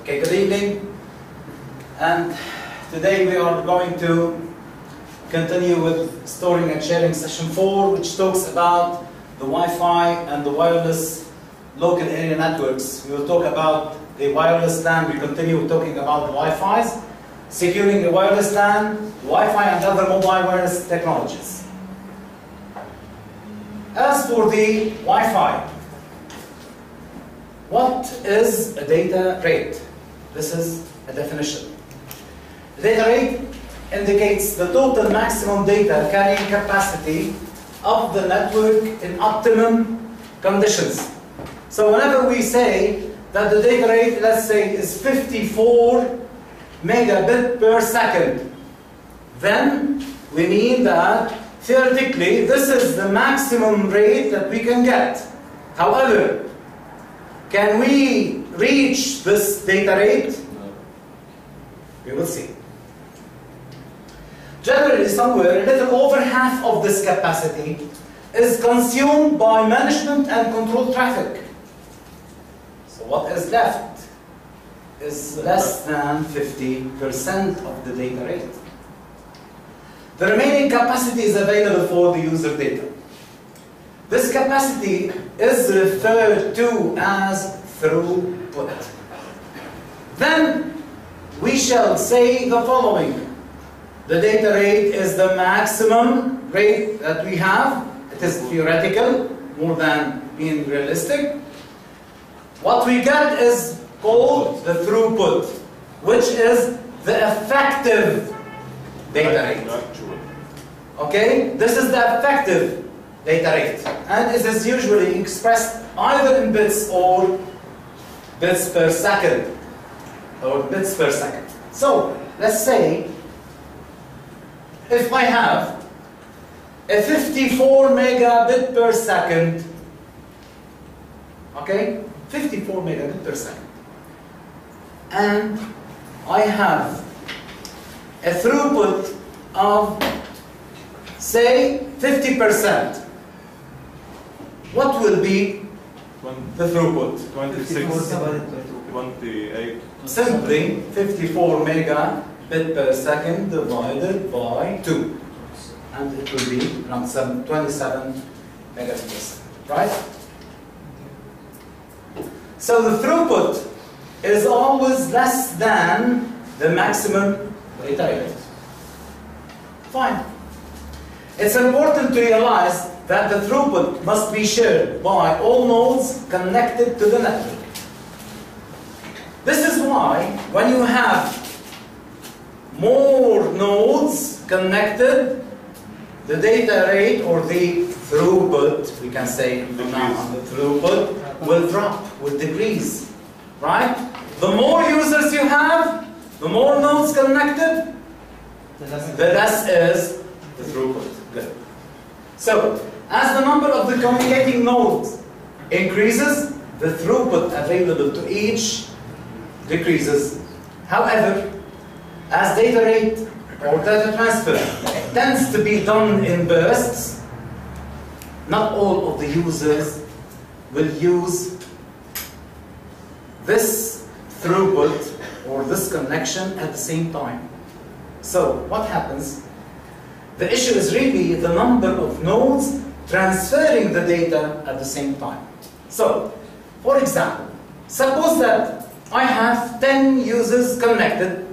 Okay, good evening. And today we are going to continue with storing and sharing session 4, which talks about the Wi-Fi and the wireless local area networks. We will talk about the wireless LAN. We continue talking about the Wi-Fi's, securing the wireless LAN, Wi-Fi and other mobile wireless technologies. As for the Wi-Fi, what is a data rate? This is a definition. The data rate indicates the total maximum data carrying capacity of the network in optimum conditions. So whenever we say that the data rate, let's say, is 54 megabit per second, then we mean that theoretically this is the maximum rate that we can get. However, can we reach this data rate? No. We will see. Generally, somewhere a little over half of this capacity is consumed by management and control traffic. So what is left is less than 50% of the data rate. The remaining capacity is available for the user data. This capacity is referred to as throughput. Then we shall say the following. The data rate is the maximum rate that we have. It is theoretical, more than being realistic. What we get is called the throughput, which is the effective data rate. Okay? This is the effective data rate, and it is usually expressed either in bits or bits per second, So let's say if I have a 54 megabit per second, okay, 54 megabit per second, and I have a throughput of, say, 50%. What will be the throughput? 28. Simply 54 megabit per second divided by 2. And it will be around 27 megabit per second, right? So the throughput is always less than the maximum data rate. Fine. It's important to realize that the throughput must be shared by all nodes connected to the network. This is why when you have more nodes connected, the data rate or the throughput, we can say from now on, the throughput will drop, will decrease, right? The more users you have, the more nodes connected, the less is the throughput. Good. So, as the number of the communicating nodes increases, the throughput available to each decreases. However, as data rate or data transfer tends to be done in bursts, not all of the users will use this throughput or this connection at the same time. So, what happens? The issue is really the number of nodes transferring the data at the same time. So, for example, suppose that I have 10 users connected,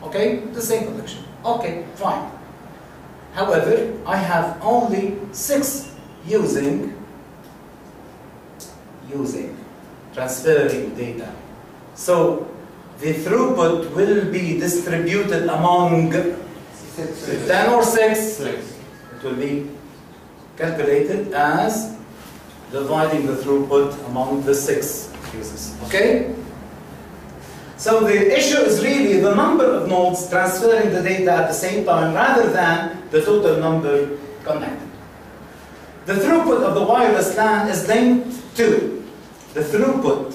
okay, the same connection. Okay, fine. However, I have only 6 transferring data. So, the throughput will be distributed among 10 or 6. It will be calculated as dividing the throughput among the 6 users. Okay? So the issue is really the number of nodes transferring the data at the same time rather than the total number connected. The throughput of the wireless LAN is linked to. The throughput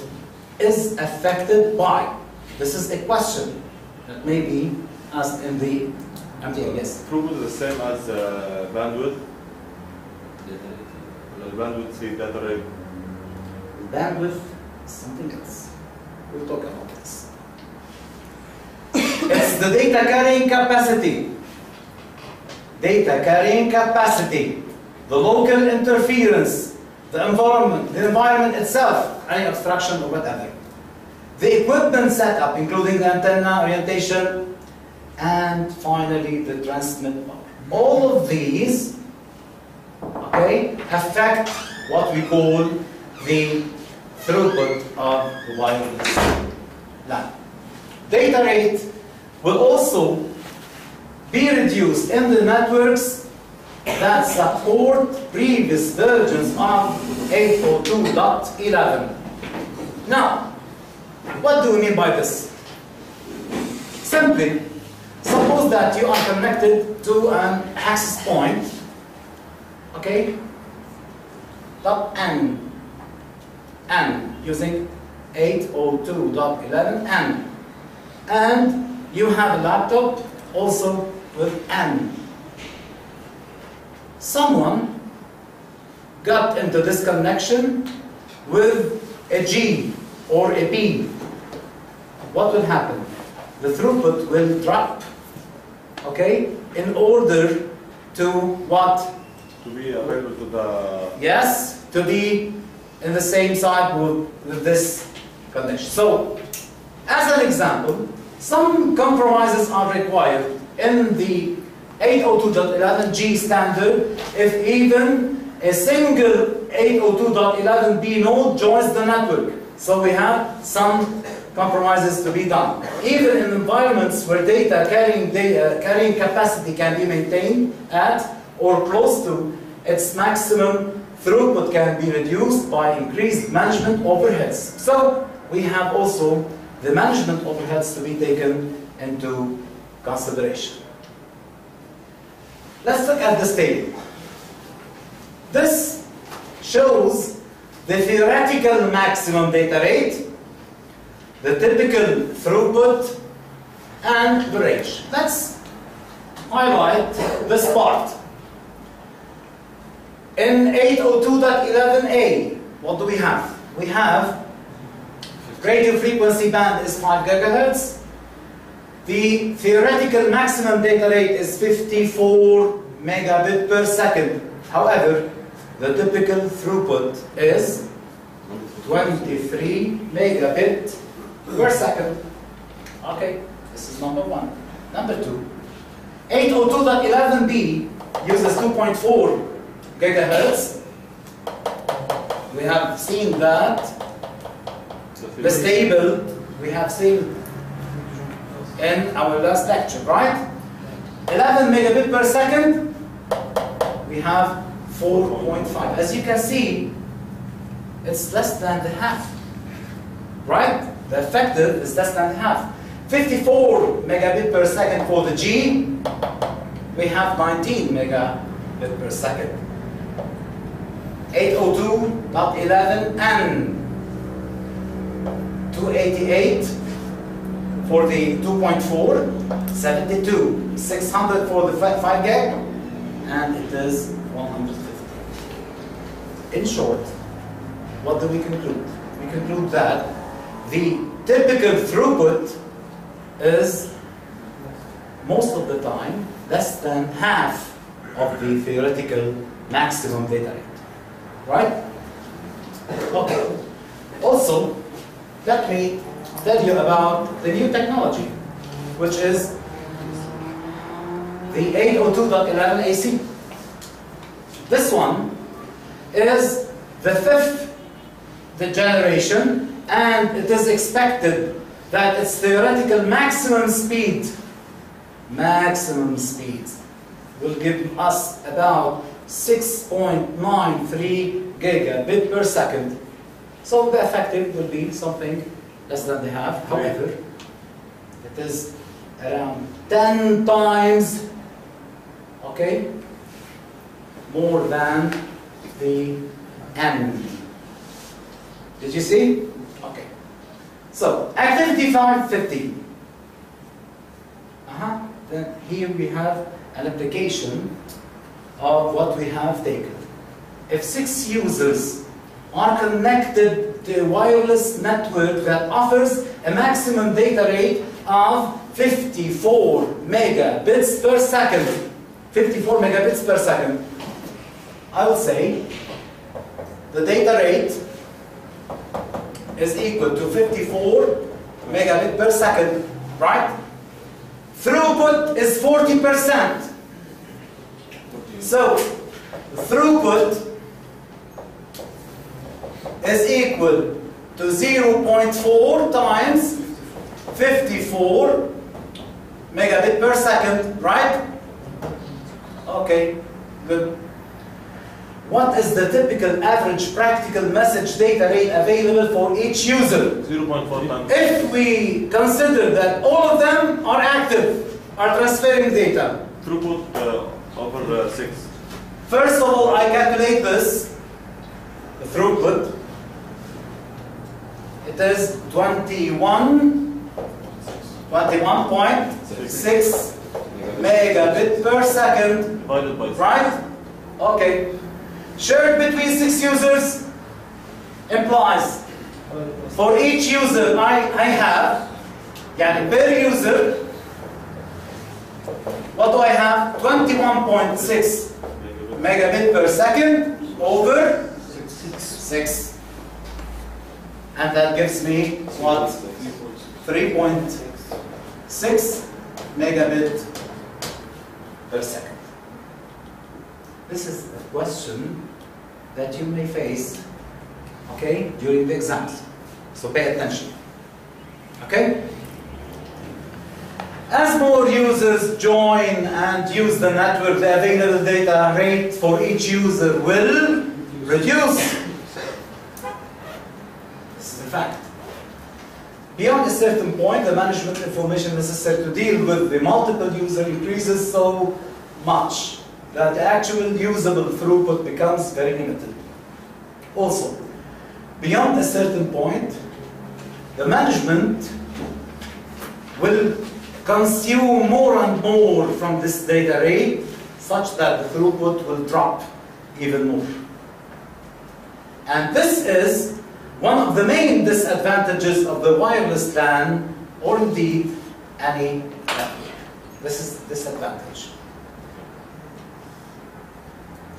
is affected by. This is a question that may be asked in the MTA. Yes? Throughput is the same as bandwidth. The bandwidth, say data rate. Bandwidth is something else. We'll talk about this. It's the data carrying capacity. Data carrying capacity. The local interference. The environment itself, any obstruction or whatever. The equipment setup, including the antenna, orientation, and finally the transmit power. All of these, okay, affect what we call the throughput of the wireless LAN. Data rate will also be reduced in the networks that support previous versions of 802.11. Now, what do we mean by this? Simply, suppose that you are connected to an access point, okay, N, using 802.11n, and you have a laptop also with N. Someone got into this connection with a G or a B. What will happen? The throughput will drop, okay, in order to what? To be available to the... Yes, to be in the same side with this connection. So, as an example, some compromises are required in the 802.11g standard if even a single 802.11b node joins the network. So we have some compromises to be done. Even in environments where data carrying capacity can be maintained at or close to its maximum, throughput can be reduced by increased management overheads. So we have also the management overheads to be taken into consideration. Let's look at this table. This shows the theoretical maximum data rate, the typical throughput, and the range. Let's highlight this part. In 802.11a, what do we have? We have radio frequency band is 5 GHz. The theoretical maximum data rate is 54 megabit per second. However, the typical throughput is 23 megabit per second. Okay, this is number one. Number two, 802.11b uses 2.4 gigahertz. We have seen that. This table we have seen in our last lecture, right? 11 megabit per second, we have 4.5. As you can see, it's less than the half, right? The effective is less than half. 54 megabit per second for the G, we have 19 megabit per second. 802.11n, 288 for the 2.4, 72, 600 for the 5 gig, and it is 150. In short, what do we conclude? We conclude that the typical throughput is most of the time less than half of the theoretical maximum data rate. Right? Okay. Also, let me tell you about the new technology, which is the 802.11 AC. This one is the fifth generation, and it is expected that its theoretical maximum speed will give us about 6.93 gigabit per second. So the effective will be something less than the half. However, it is around 10 times, okay, more than the M. Did you see? Okay. So activity 550. Then here we have an application of what we have taken. If 6 users are connected to a wireless network that offers a maximum data rate of 54 megabits per second. 54 megabits per second. I will say the data rate is equal to 54 megabit per second, right? Throughput is 40%. So, throughput is equal to 0.4 times 54 megabit per second, right? Okay, good. What is the typical average practical message data rate available for each user? 0.4 times. If we consider that all of them are active, are transferring data. Throughput over 6. First of all, I calculate this, the throughput. It is 21.6 megabit per second. Divided by 6. Right? Okay. Shared between 6 users implies for each user I have, yani per user, what do I have? 21.6 megabit per second over 6. And that gives me what? 3.6 megabit per second. This is a question that you may face, okay, during the exams. So pay attention. Okay? As more users join and use the network, the available data rate for each user will reduce. This is a fact. Beyond a certain point, the management information necessary to deal with the multiple user increases so much that the actual usable throughput becomes very limited. Also, beyond a certain point, the management will consume more and more from this data rate such that the throughput will drop even more. And this is one of the main disadvantages of the wireless LAN, or indeed any network. This is disadvantage.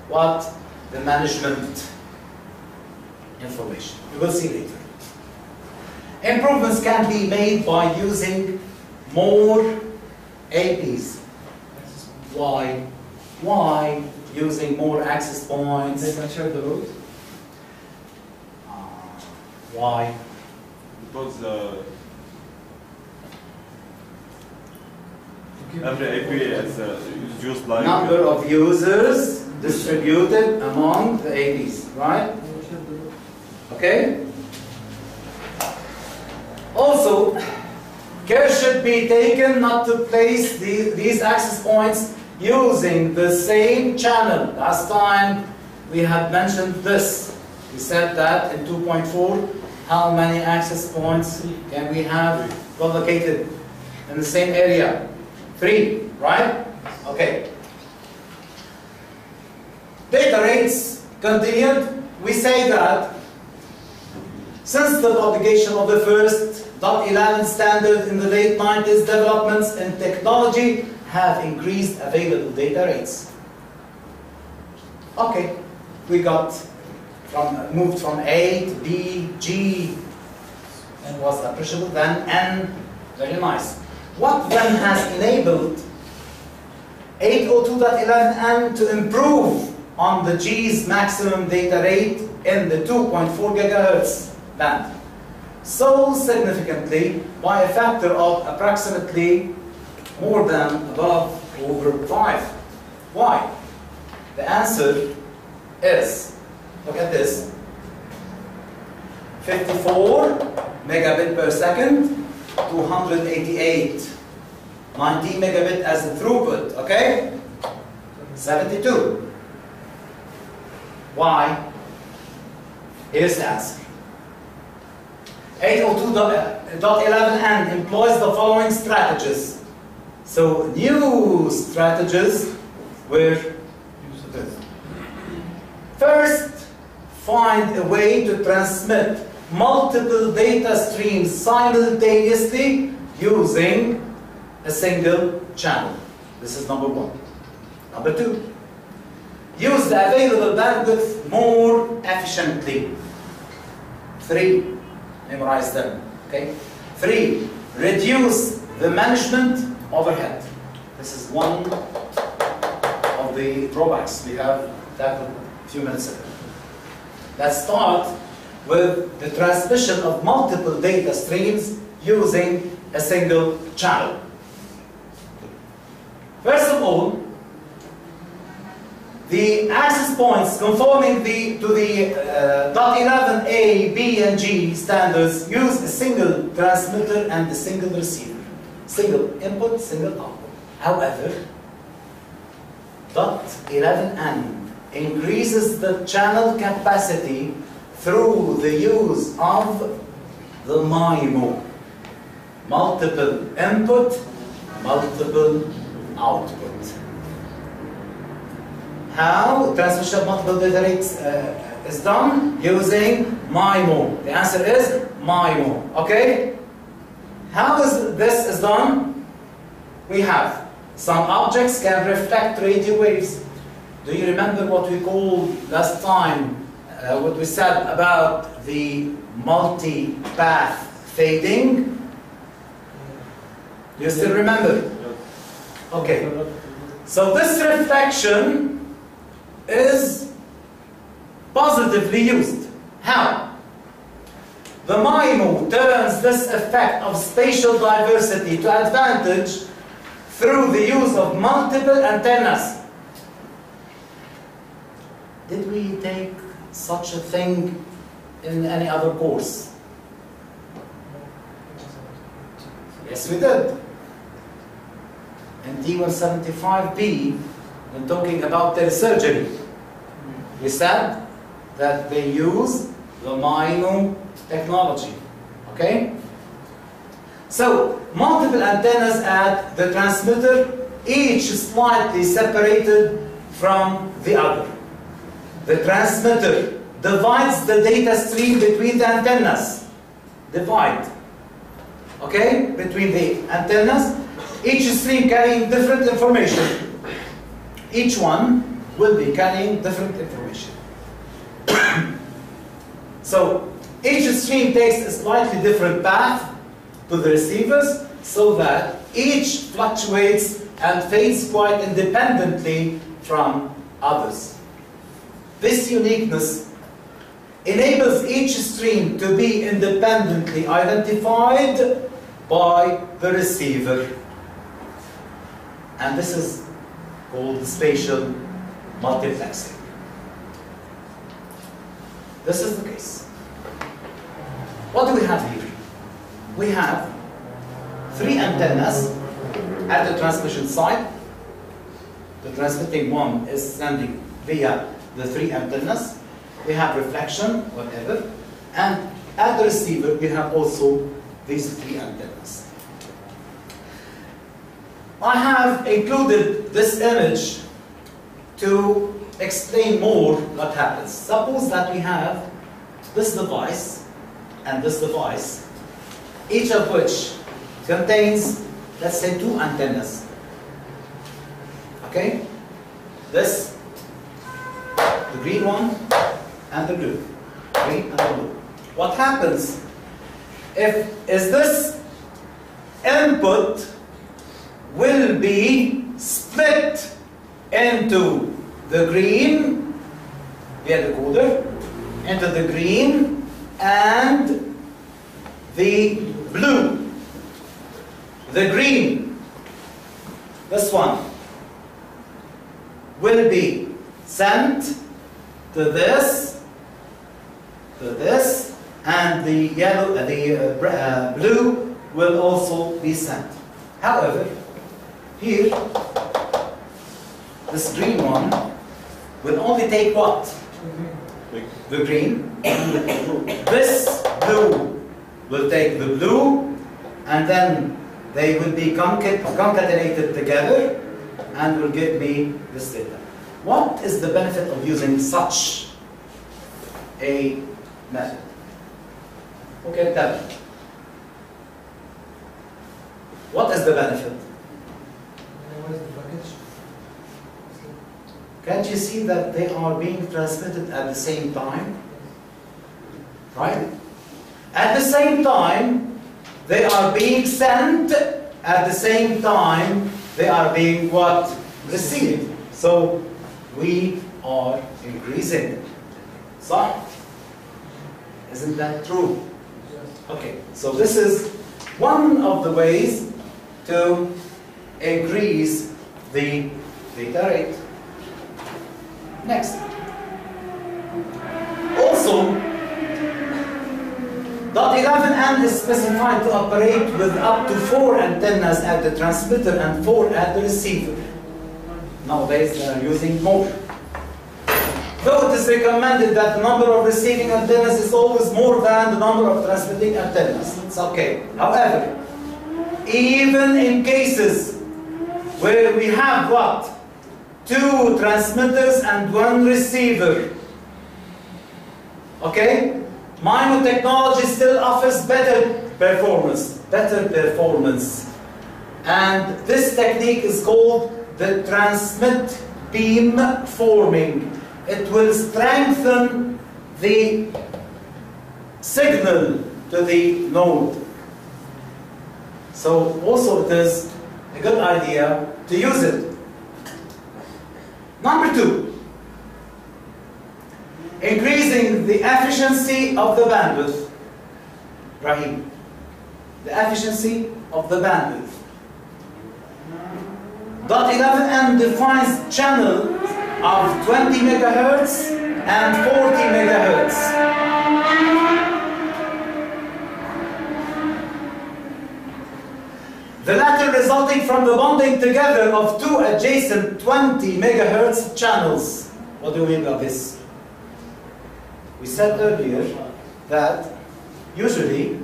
What? The management information. We will see later. Improvements can be made by using more APs. Why? Why using more access points? They can share the load. Why? Because every AP is used like Number of users distributed among the APs, right? Okay? Also, care should be taken not to place these access points using the same channel. Last time we had mentioned this. We said that in 2.4, how many access points can we have located in the same area? 3, right? Okay. Data rates continued. We say that since the publication of the first .11 standard in the late 90s, developments in technology have increased available data rates. Okay, we moved from A to B, G, and was appreciable, then N, very nice. What then has enabled 802.11n to improve on the G's maximum data rate in the 2.4 gigahertz band? So significantly, by a factor of approximately more than above over 5. Why? The answer is, look at this, 54 megabit per second, 288, 90 megabit as the throughput, okay? 72. Why? Here's the answer. 802.11n employs the following strategies. So new strategies were first, find a way to transmit multiple data streams simultaneously using a single channel. This is number one. Number two, use the available bandwidth more efficiently. Three, memorize them. Okay? Three, reduce the management overhead. This is one of the drawbacks we have tackled a few minutes ago. Let's start with the transmission of multiple data streams using a single channel. First of all, the access points conforming to the .11a, B, and G standards use a single transmitter and a single receiver. Single input, single output. However, .11n increases the channel capacity through the use of the MIMO. Multiple input, multiple output. How transmission of multiple data rates is done? Using MIMO. The answer is MIMO. Okay? How is this done? We have some objects can reflect radio waves. Do you remember what we called last time, what we said about the multi-path fading? Do you still remember? Okay. So this reflection is positively used. How? The MIMO turns this effect of spatial diversity to advantage through the use of multiple antennas. Did we take such a thing in any other course? Yes, we did. In t215b, when talking about telesurgery, we said that they use the MIMO technology. Okay? So, multiple antennas at the transmitter, each slightly separated from the other. The transmitter divides the data stream between the antennas. Divide. Okay? Between the antennas, each stream carrying different information. Each one will be carrying different information. So, each stream takes a slightly different path to the receivers so that each fluctuates and fades quite independently from others. This uniqueness enables each stream to be independently identified by the receiver. And this is called spatial multiplexing. This is the case. What do we have here? We have 3 antennas at the transmission side. The transmitting one is sending via the 3 antennas. We have reflection, whatever. And at the receiver, we have also these 3 antennas. I have included this image to explain more what happens. Suppose that we have this device and this device, each of which contains, let's say, 2 antennas. Okay? This, the green one, and the blue. Green and the blue. What happens is this input will be split into the green, via the coder, into the green and the blue. The green, this one, will be sent to this, and the yellow, the blue will also be sent. However, here, this green one will only take what? The green. This blue will take the blue, and then they will be concatenated together and will give me this data. What is the benefit of using such a method. Okay, tell me. What is the benefit? Can't you see that they are being transmitted at the same time? Right? At the same time, they are being sent. At the same time, they are being what? Received. So, we are increasing. So, isn't that true? Okay, so this is one of the ways to increase the data rate. Next. Also, .11n is specified to operate with up to 4 antennas at the transmitter and 4 at the receiver. Nowadays they are using more. Though it is recommended that the number of receiving antennas is always more than the number of transmitting antennas. It's okay. However, even in cases where we have what? 2 transmitters and 1 receiver. Okay? MIMO technology still offers better performance. And this technique is called the transmit beam forming. It will strengthen the signal to the node. So also it is a good idea to use it. Number 2, increasing the efficiency of the bandwidth. Rahim, the efficiency of the bandwidth. .11n defines channels of 20 megahertz and 40 megahertz. The latter resulting from the bonding together of 2 adjacent 20 megahertz channels. What do we mean by this? We said earlier that usually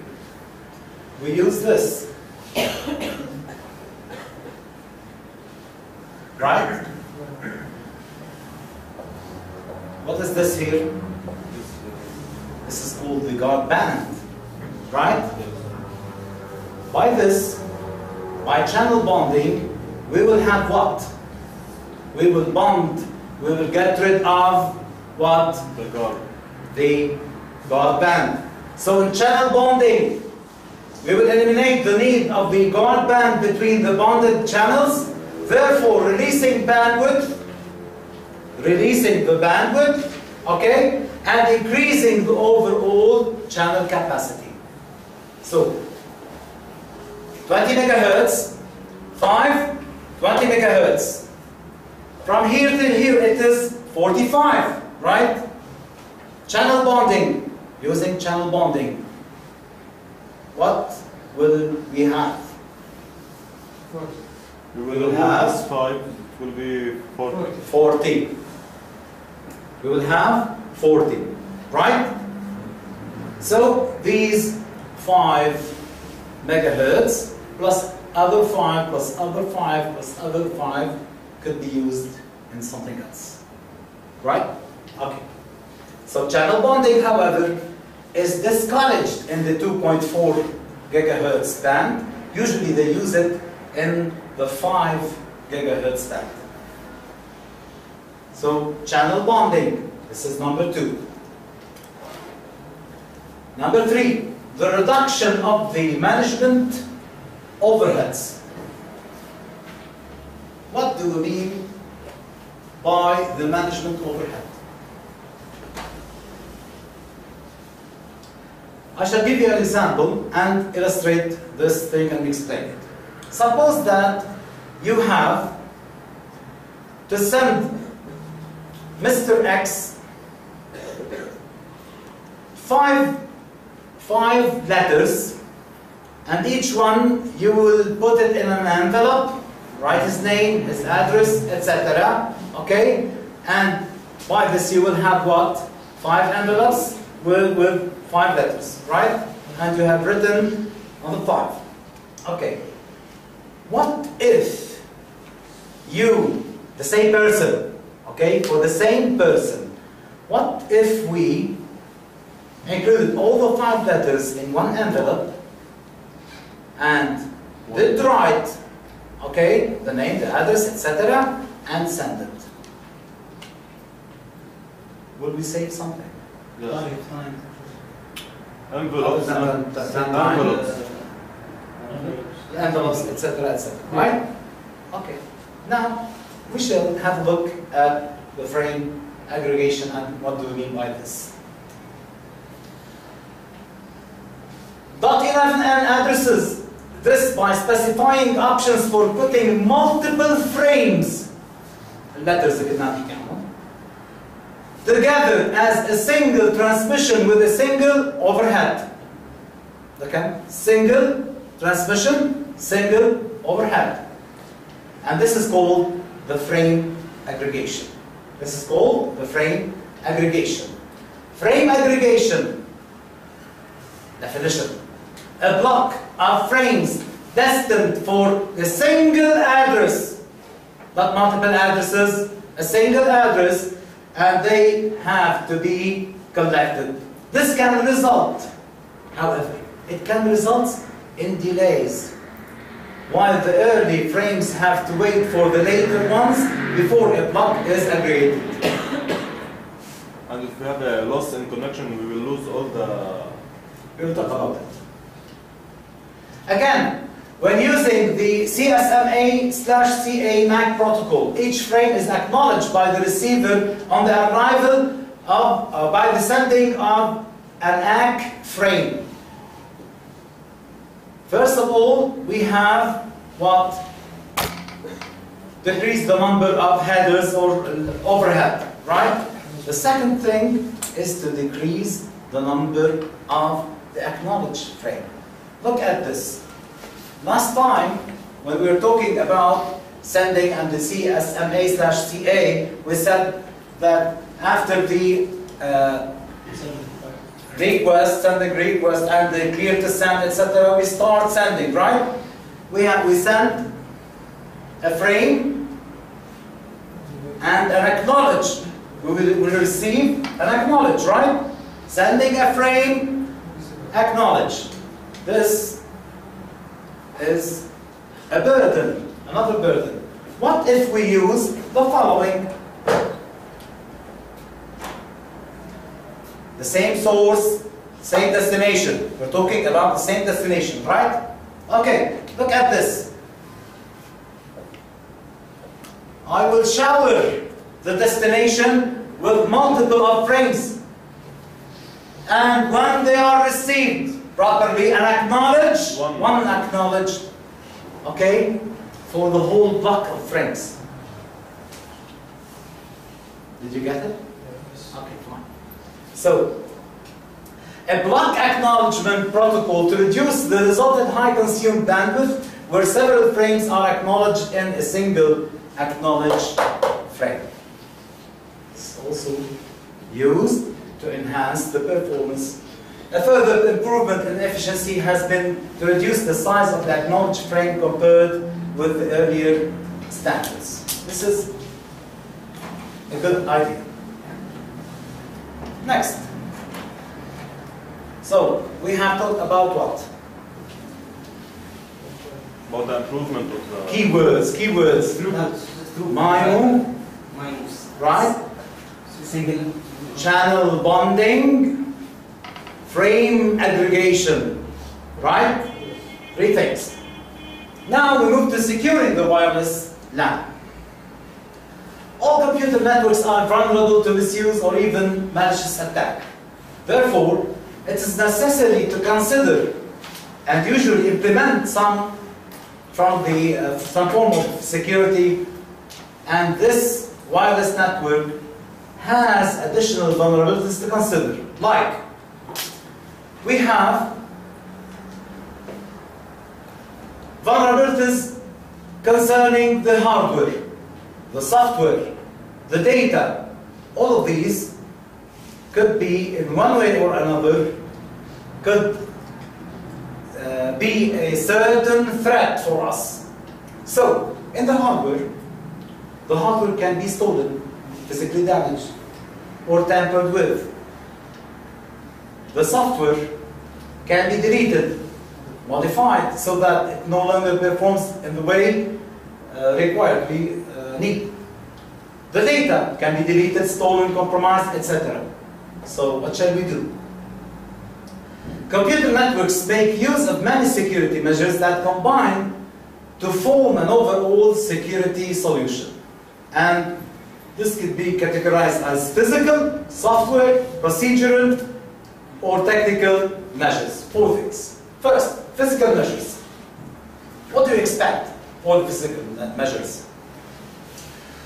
we use this. Right? What is this here? This is called the guard band. Right? By this, by channel bonding, we will have what? We will bond, we will get rid of what? The guard. The guard band. So in channel bonding, we will eliminate the need of the guard band between the bonded channels, therefore releasing the bandwidth, okay, and increasing the overall channel capacity. So 20 megahertz, 20 megahertz. From here to here it is 45, right? Channel bonding, using channel bonding. What will we have? We will will have have 5, it will be 40. 40. We will have 40, right? So these 5 megahertz plus other 5 plus other 5 plus other 5 could be used in something else, right? Okay. So channel bonding, however, is discouraged in the 2.4 gigahertz band. Usually they use it in the 5 gigahertz band. So channel bonding, this is number 2. Number 3, the reduction of the management overheads. What do we mean by the management overhead? I shall give you an example and illustrate this thing and explain it. Suppose that you have to send Mr. X five letters, and each one you will put it in an envelope, write his name, his address, etc. Okay? And by this you will have what? 5 envelopes with 5 letters, right? And you have written on the 5. Okay. What if you, the same person, okay, for the same person, what if we included all the 5 letters in one envelope and did write, okay, the name, the address, etc., and send it. Will we save something? Yes. Envelopes, envelopes, etc., etc. Right? Okay. Now we shall have a look at the frame aggregation and what do we mean by this. .11n addresses this by specifying options for putting multiple frames, letters together as a single transmission with a single overhead. Okay? Single transmission, single overhead. And this is called the frame aggregation. This is called the frame aggregation. Frame aggregation, definition. A block of frames destined for a single address, not multiple addresses, a single address, and they have to be collected. This can result, however, it can result in delays. While the early frames have to wait for the later ones before a block is aggregated. And if we have a loss in connection, we will lose all the... We will talk about it. Again, when using the CSMA/CA MAC protocol, each frame is acknowledged by the receiver on the arrival of, by the sending of an ACK frame. First of all, we have what? Decrease the number of headers or overhead, right? The second thing is to decrease the number of the acknowledged frame. Look at this. Last time, when we were talking about sending and the CSMA/CA, we said that after the request, sending request, and the clear to send, etc., we start sending, right? We send a frame and an acknowledge. We will receive and acknowledge, right? Sending a frame, acknowledge. This is a burden, another burden. What if we use the following? The same source, same destination. We're talking about the same destination, right? Okay, look at this. I will shower the destination with multiple of frames. And when they are received properly and acknowledged, one acknowledged, okay, for the whole block of frames. Did you get it? Yes. Okay, fine. So, a block acknowledgement protocol to reduce the resultant high consumed bandwidth where several frames are acknowledged in a single acknowledged frame. It's also used to enhance the performance. A further improvement in efficiency has been to reduce the size of the acknowledged frame compared with the earlier standards. This is a good idea. Next. So, we have talked about what? About the improvement of the... Keywords. Throughput. Minus. Right? Single. Channel bonding. Frame aggregation. Right? 3 things. Now we move to securing the wireless LAN. All computer networks are vulnerable to misuse or even malicious attack. Therefore, it is necessary to consider and usually implement some form of security, and this wireless network has additional vulnerabilities to consider. Like, we have vulnerabilities concerning the hardware, the software, the data. All of these could be, in one way or another, could be a certain threat for us. So, in the hardware can be stolen, physically damaged, or tampered with. the software can be deleted, modified, so that it no longer performs in the way required, we need. The data can be deleted, stolen, compromised, etc. So what shall we do? Computer networks make use of many security measures that combine to form an overall security solution. And this could be categorized as physical, software, procedural, or technical measures. 4 things. First, physical measures. What do you expect for the physical measures?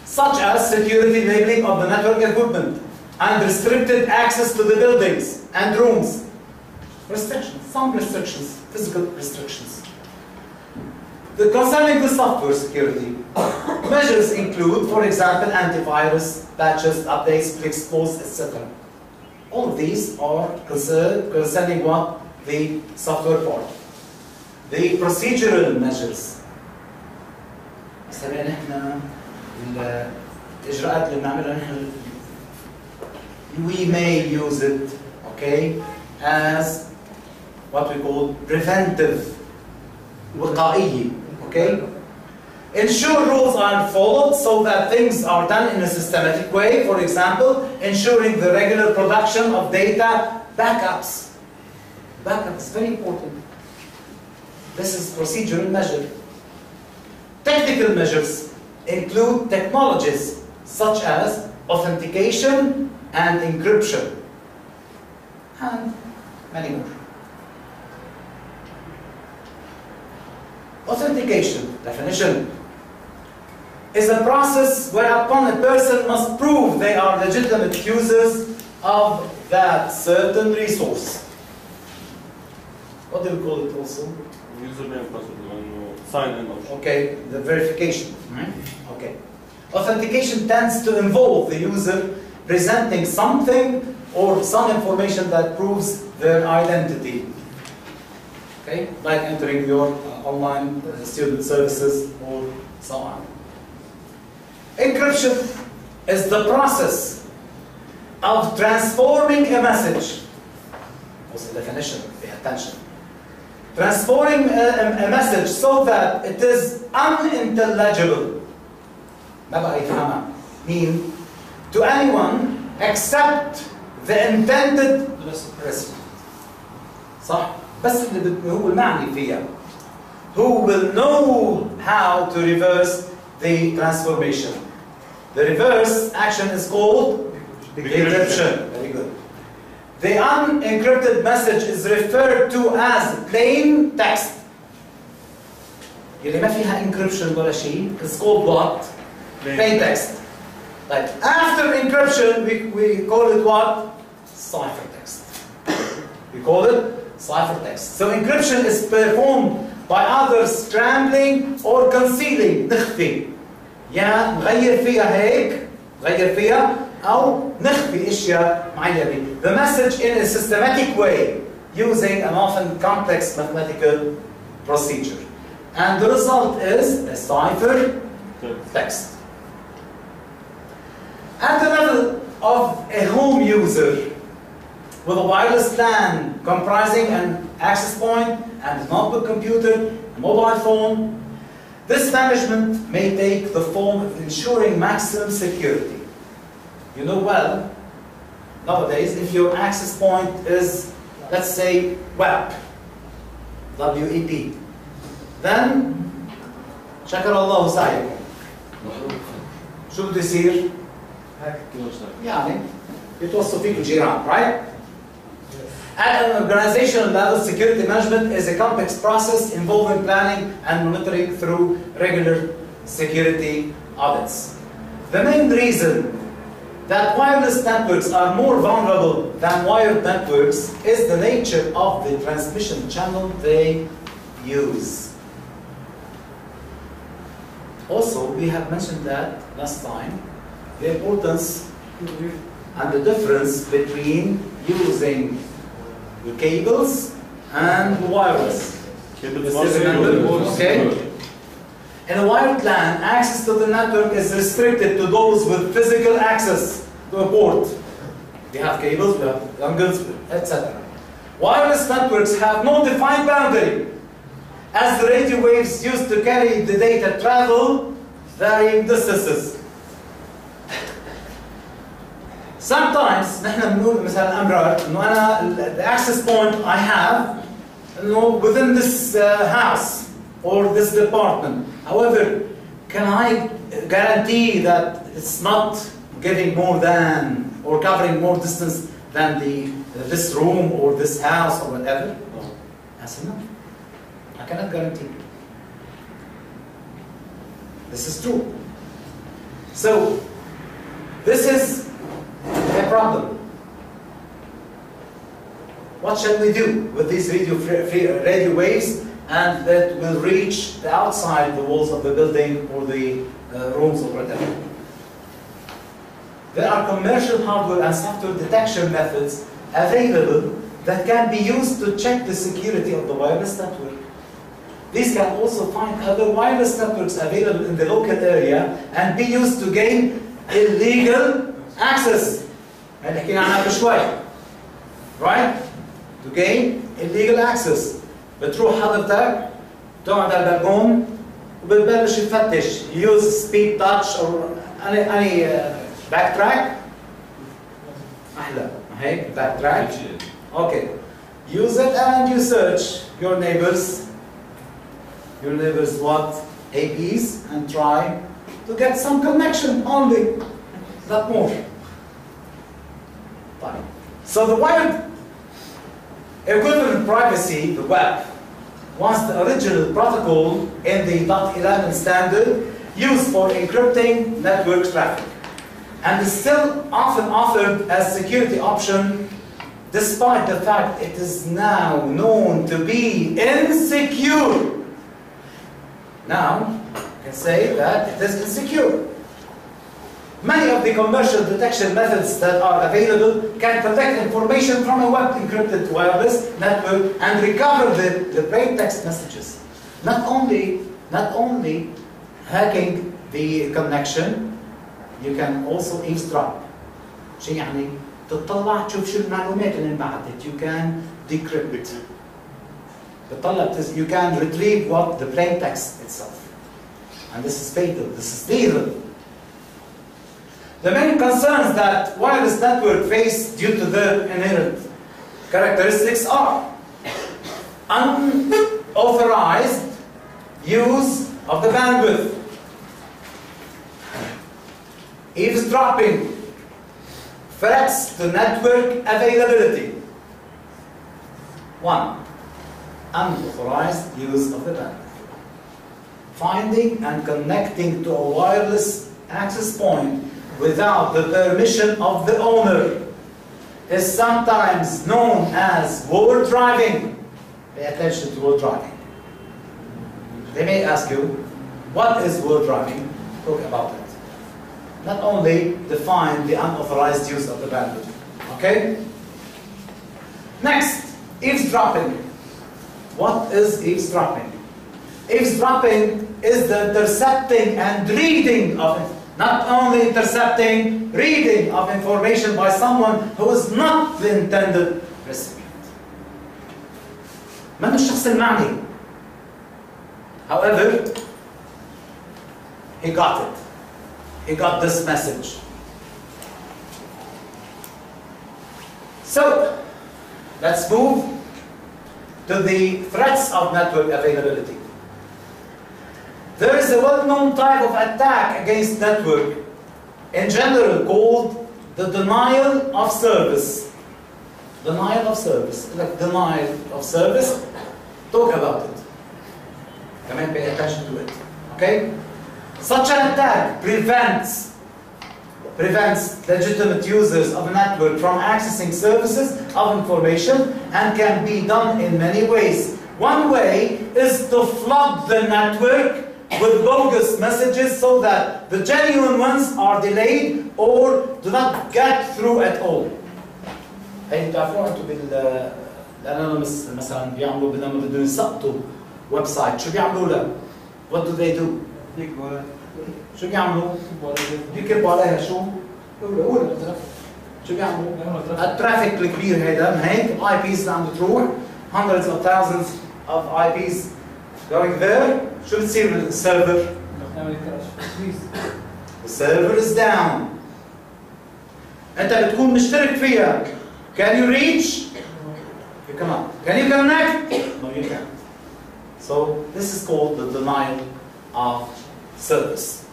Such as security labeling of the network equipment and restricted access to the buildings and rooms. Restrictions, some restrictions, physical restrictions. Concerning the software security, measures include, for example, antivirus, patches, updates, fix posts, etc. All of these are concerning what? The software part. The procedural measures. We may use it, okay, as what we call preventive, وقائي, okay? Ensure rules are followed so that things are done in a systematic way. For example, ensuring the regular production of data backups. Backups, very important. This is procedural measure. Technical measures include technologies such as authentication and encryption, and many more. Authentication, definition, is a process whereupon a person must prove they are legitimate users of that certain resource. What do we call it also? Username, password, sign in. Okay, the verification. Okay. Authentication tends to involve the user presenting something or some information that proves their identity. Okay, like entering your online student services or so on. Encryption is the process of transforming a message. Also definition, pay attention. Transforming a message so that it is unintelligible. Mean to anyone except the intended recipient. صح؟ بس اللي هو المعني فيها. Who will know how to reverse the transformation. The reverse action is called decryption. Very good. The unencrypted message is referred to as plain text. اللي ما فيها encryption ولا شيء is called what? Plain text. Like after encryption, we call it what? Ciphertext. We call it ciphertext. So encryption is performed by either scrambling or concealing. نخفي. يا نغير فيها هيك، نغير فيها أو نخفي أشياء معينة. The message in a systematic way using an often complex mathematical procedure. And the result is a ciphertext. At the level of a home user with a wireless LAN comprising an access point and a notebook computer, a mobile phone, this management may take the form of ensuring maximum security. You know well, nowadays, if your access point is, let's say, WEP, WEP, then شكر الله سعيكم. شو بده يصير؟ يعني يتوصوا فيك الجيران, right? At an organizational level, security management is a complex process involving planning and monitoring through regular security audits. The main reason that wireless networks are more vulnerable than wired networks is the nature of the transmission channel they use. Also, we have mentioned that last time, the importance and the difference between using the cables and the wireless. Okay? In a wired LAN, access to the network is restricted to those with physical access to a port. We have cables, we have dongles, etc. Wireless networks have no defined boundary, as the radio waves used to carry the data travel varying distances. Sometimes نحن بنقول مثلا أمرار إنه أنا the access point I have إنه within this house or this department. However, can I guarantee that it's not getting more than or covering more distance than this room or this house or whatever? No. I said no. I cannot guarantee. This is true. So this is a problem. What shall we do with these radio waves and that will reach the outside the walls of the building or the rooms or whatever? There are commercial hardware and software detection methods available that can be used to check the security of the wireless network. These can also find other wireless networks available in the local area and be used to gain illegal access. Right? To gain illegal access. بتروح حضرتك تقعد على البلكون وبتبلش تفتش. Use speed touch or any backtrack. أحلى. هيك backtrack. Okay. Use it and you search your neighbors. Your neighbors what APs and try to get some connection only, not more. Fine. So the wired equivalent privacy, the web, wants the original protocol in the .11 standard used for encrypting network traffic, and is still often offered as security option, despite the fact it is now known to be insecure. Now, you can say that it is insecure. Many of the commercial detection methods that are available can collect information from a web encrypted wireless network and recover the plain text messages. Not only hacking the connection, you can also eavesdrop. شو يعني؟ تطلع تشوف شو المعلومات اللي انبعثت. You can decrypt it. You can retrieve what the plain text itself. And this is fatal. This is lethal. The main concerns that wireless network face due to their inherent characteristics are unauthorized use of the bandwidth, eavesdropping, threats to network availability. 1. Unauthorized use of the bandwidth. Finding and connecting to a wireless access point without the permission of the owner is sometimes known as wall driving. Pay attention to wall driving. They may ask you, what is wall driving? Talk about it. Not only define the unauthorized use of the bandwidth. Okay? Next, eavesdropping. What is eavesdropping? Eavesdropping is the intercepting and reading of it. Not only intercepting, reading of information by someone who is not the intended recipient. من الشخص المعني. However, he got it. He got this message. So, let's move to the threats of network availability. There is a well-known type of attack against network, in general called the denial of service. Denial of service. Like denial of service, talk about it. Come and pay attention to it. Okay? Such an attack prevents legitimate users of a network from accessing services of information and can be done in many ways. One way is to flood the network with bogus messages so that the genuine ones are delayed or do not get through at all. هي بتعرفوا انتم بالانونيمس مثلا بيعملوا بدهم يسقطوا ويب سايت، شو بيعملوا له؟ What do they do؟ شو بيعملوا؟ بيكبوا عليها شو؟ قولوا شو بيعملوا؟ الترافيك الكبير هيدا من هيك اي بيز اللي عم بتروح hundreds of thousands of IPs going there. شو بتصير بالسيرفر؟ السيرفر is down. انت بتكون مشترك فيها. Can you reach? You cannot. Can you connect? No, you can't. So this is called the denial of service.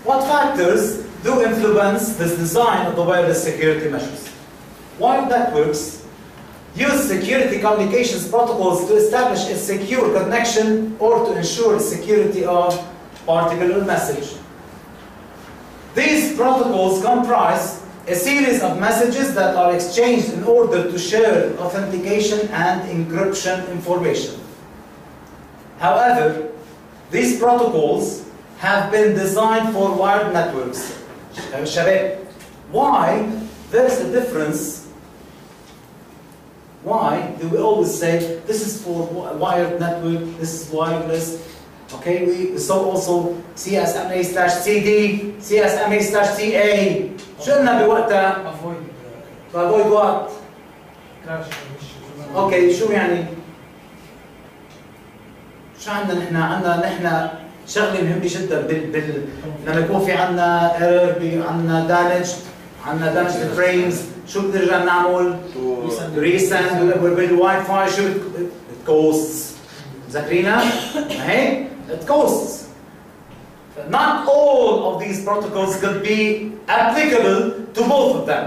What factors do influence this design of the wireless security measures? Wired networks use security communications protocols to establish a secure connection or to ensure security of particular message. These protocols comprise a series of messages that are exchanged in order to share authentication and encryption information. However, these protocols have been designed for wired networks. Why there's a difference? Why do we always say this is for wired network, this is wireless? Okay, we saw also CSMA/CD, CSMA/CA. شو قلنا بوقتها؟ avoid what? اوكي شو يعني؟ شو عندنا نحن؟ عندنا شغله مهمه جدا لما يكون في عندنا ايرور، عندنا دامج الفريمز، شو بنرجع نعمل؟ ريسند بالواي فاي شو كوستس. مذكرينها؟ ما هيك؟ It costs. Not all of these protocols could be applicable to both of them.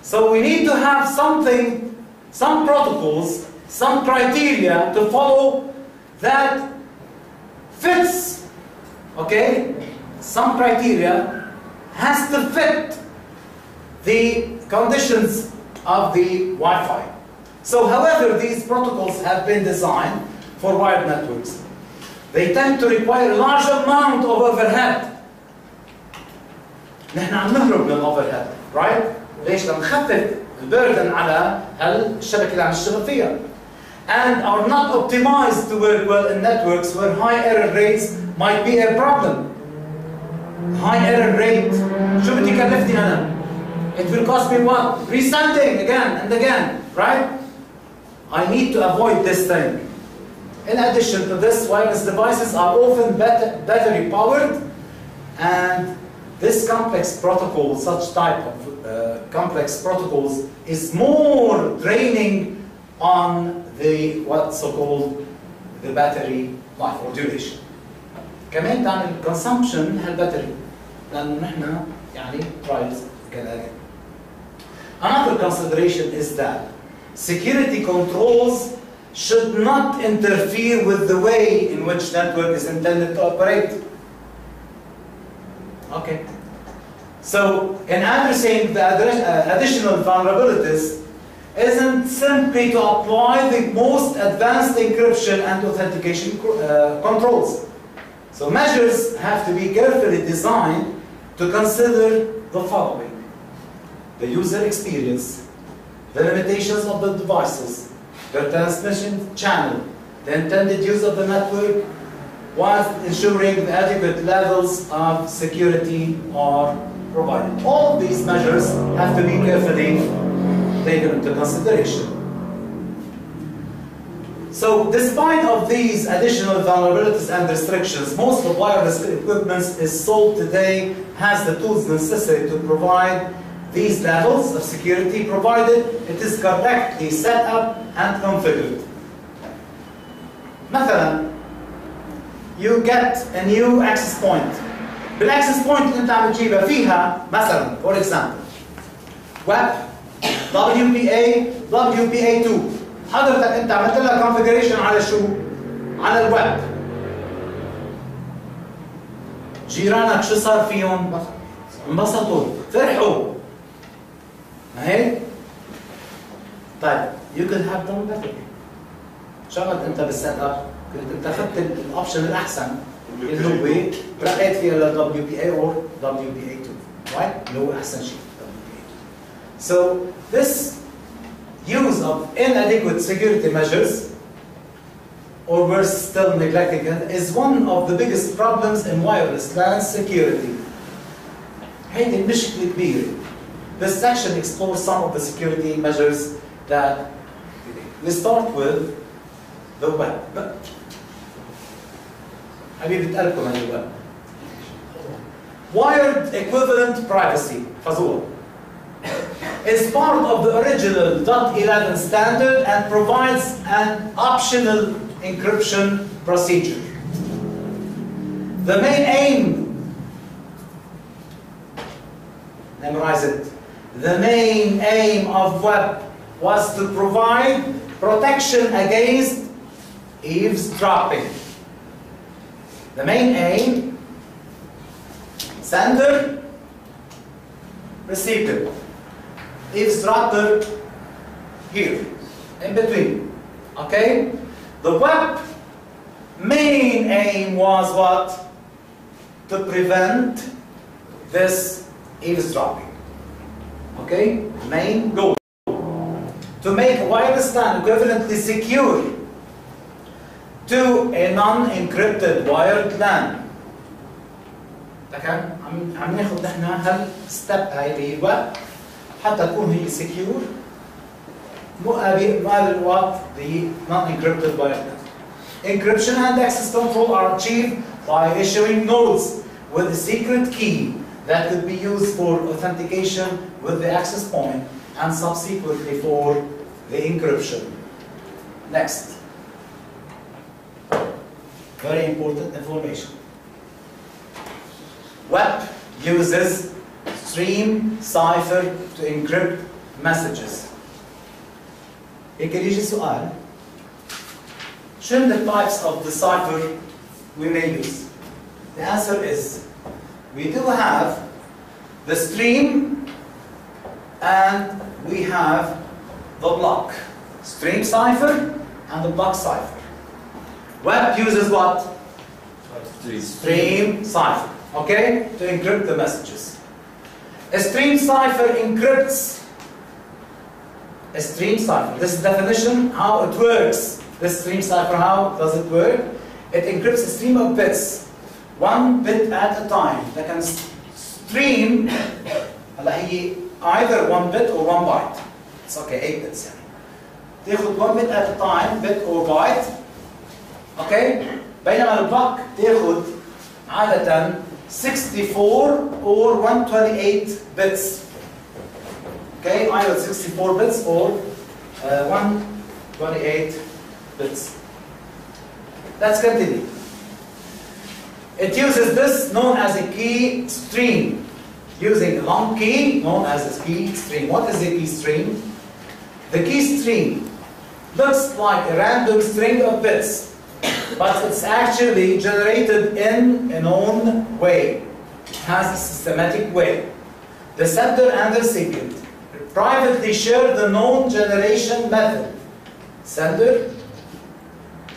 So we need to have some protocols, some criteria to follow that fits. Okay? Some criteria has to fit the conditions of the Wi-Fi. So however these protocols have been designed for wired networks, they tend to require a large amount of overhead. نحن عم نهرب من overhead, right? ليش؟ لنخفف البردن على الشبكة اللي عم نشتغل فيها. And are not optimized to work well in networks where high error rates might be a problem. High error rate. شو بدي كلفتني أنا؟ It will cost me what? Resending again and again, right? I need to avoid this thing. In addition to this, wireless devices are often battery powered, and this complex protocol, such type of complex protocols, is more draining on the what's so-called the battery life or duration. كمان تعمل consumption هالباتري لأنه نحن يعني trials كذلك. Another consideration is that security controls should not interfere with the way in which network is intended to operate. Okay. So, in addressing the additional vulnerabilities isn't simply to apply the most advanced encryption and authentication controls. So, measures have to be carefully designed to consider the following: the user experience, the limitations of the devices, the transmission channel, the intended use of the network, while ensuring the adequate levels of security are provided. All these measures have to be carefully taken into consideration. So, despite of these additional vulnerabilities and restrictions, most of wireless equipment is sold today has the tools necessary to provide these levels of security, provided it is correctly set up and configured. مثلا, you get a new access point. بالاccess point اللي انت عم تجيبها فيها مثلا for example web WPA WPA2. حضرتك انت عملت لها configuration على شو؟ على الويب. جيرانك شو صار فيهم؟ انبسطوا، فرحوا. ما هيك؟ طيب you could have done better. شغلت انت بالسيت اب، كنت انت اخذت الاوبشن الاحسن اللي هو رقيت فيها ل WPA or WPA2, right؟ اللي هو احسن شيء WPA2. So this use of inadequate security measures or worse still neglecting it is one of the biggest problems in wireless LAN security. هيدي مشكلة كبيرة. This section explores some of the security measures that we start with the web. حبيبي تقلكم عن الوeb. Wired equivalent privacy فزوره is part of the original .11 standard and provides an optional encryption procedure. The main aim, memorize it, the main aim of web was to provide protection against eavesdropping. The main aim, sender, receiver, eavesdropper here, in between, okay? The web main aim was what? To prevent this eavesdropping, okay? Main goal. To make a wireless LAN equivalently secure to a non-encrypted wired LAN. تمام؟ عم ناخذ نحن هالستيب هاي اللي هي الويب حتى تكون هي سكيور مقابل الوقت the non-encrypted wired LAN. Encryption and access control are achieved by issuing nodes with a secret key that could be used for authentication with the access point and subsequently for the encryption. Next. Very important information. Web uses stream cipher to encrypt messages. هيك يجي سؤال. شنو the types of the cipher we may use? The answer is we do have the stream and we have the block. Stream cipher and the block cipher. Web uses what? Stream cipher. Okay? To encrypt the messages. A stream cipher encrypts a stream cipher. This is the definition, how it works. This stream cipher, how does it work? It encrypts a stream of bits, one bit at a time. That can stream either 1 bit or 1 byte. It's okay, 8 bits. تاخذ 1 bit at a time, bit or byte. Okay? بينما البلوك تاخذ عادة 64 or 128 bits. Okay, either 64 bits or 128 bits. Let's continue. It uses this known as a key stream. Using a long key known as a key stream. What is a key stream? The key stream looks like a random string of bits, but it's actually generated in a known way. It has a systematic way. The sender and the recipient privately share the known generation method. Sender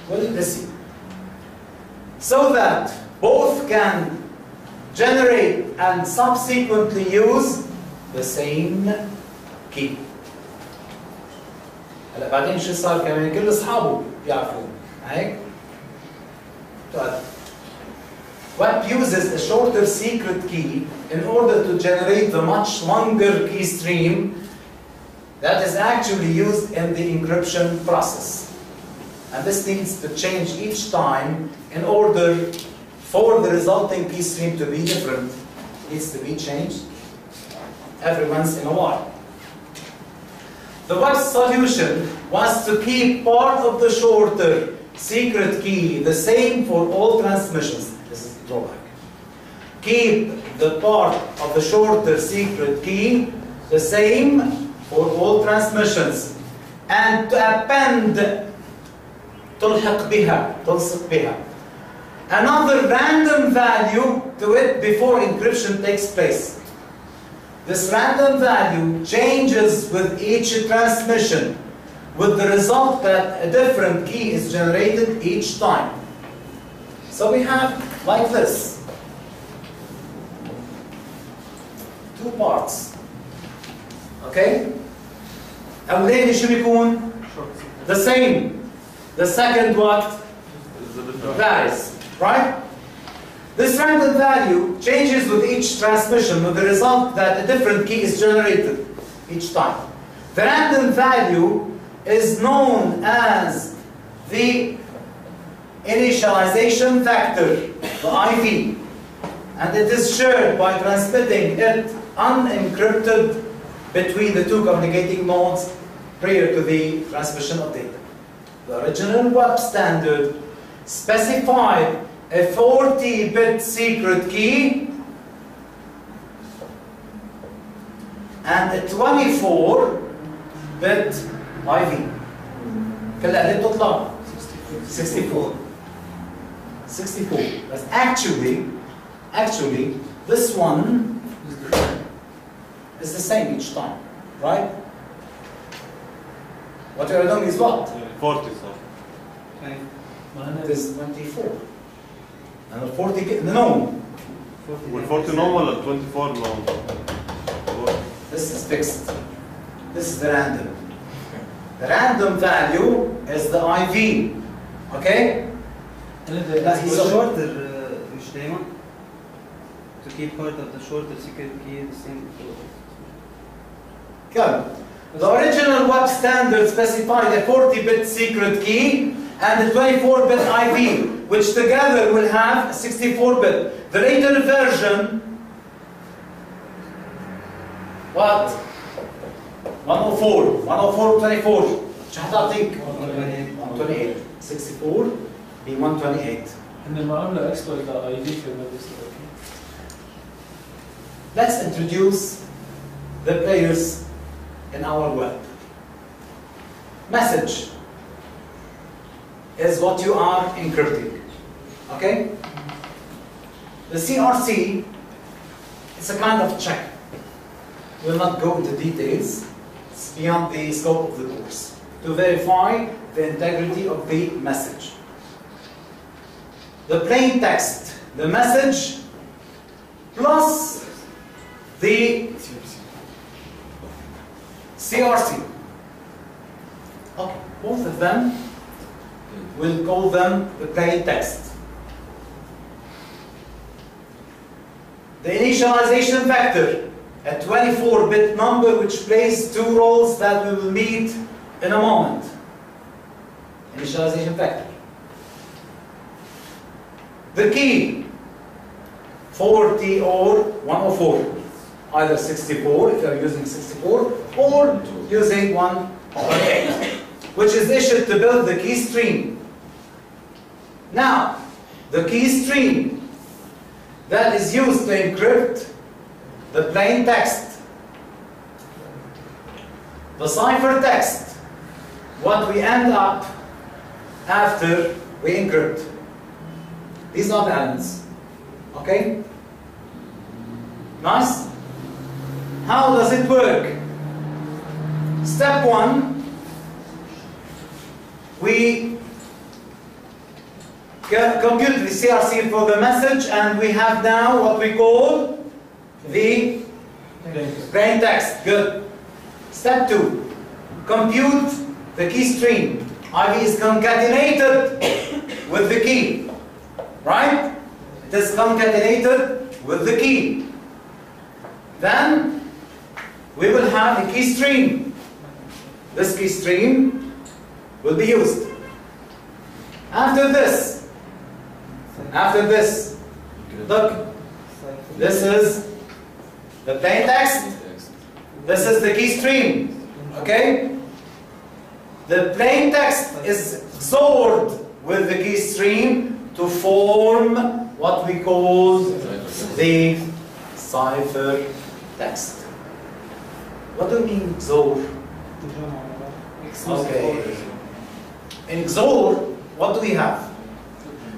will receive. So that both can generate and subsequently use the same key. هلا بعدين شو صار كمان كل اصحابه يعرفوا هيك؟ Web uses a shorter secret key in order to generate the much longer key stream that is actually used in the encryption process. And this needs to change each time in order for the resulting key stream to be different. It needs to be changed every once in a while. The web solution was to keep part of the shorter secret key the same for all transmissions. This is the drawback. Keep the part of the shorter secret key the same for all transmissions and to append تلحق بها another random value to it before encryption takes place. This random value changes with each transmission, with the result that a different key is generated each time. So we have like this. 2 parts. Okay? أولاني شو بيكون؟ The same. The second what? Varies. Right? This random value changes with each transmission, with the result that a different key is generated each time. The random value is known as the initialization factor, the IV, and it is shared by transmitting it unencrypted between the two communicating nodes prior to the transmission of data. The original web standard specified a 40-bit secret key and a 24-bit IV. كلها قد تطلع 64. But actually this one is the same each time, right? What you are doing is what? 40, so. It is 24. And the 40, no. With 40 normal or 24 normal? This is fixed. This is the random. The random value is the IV. Okay? shorter schema to keep part of the shorter secret key the same. Good. The original web standard specified a 40-bit secret key and a 24-bit IV, which together will have a 64-bit. The later version, what? 104, 24. شو حتعطيك؟ 128. 64 ب 128. And then عاملة exploit IV في المدرسة. Let's introduce the players in our web. Message is what you are encrypting. Okay? The CRC is a kind of check. We will not go into details. It's beyond the scope of the course. To verify the integrity of the message. The plain text, the message, plus the CRC. Okay, both of them, we'll call them the plain text. The initialization factor, a 24-bit number which plays two roles that we will meet in a moment. Initialization factor. The key, 40 or 104. Either 64 if you are using 64 or using 128, which is issued to build the key stream. Now, the key stream that is used to encrypt the plain text, the cipher text, what we end up after we encrypt. These are the elements. Okay? Nice? How does it work? Step 1, we compute the CRC for the message, and we have now what we call the plain text. Good. Step 2, compute the key stream. IV is concatenated with the key. Right? It is concatenated with the key. Then we will have a key stream. This key stream will be used. After this, look, this is the plain text. This is the key stream. Okay? The plain text is XORed with the key stream to form what we call the cipher text. What do you mean XOR? Okay. In XOR, what do we have?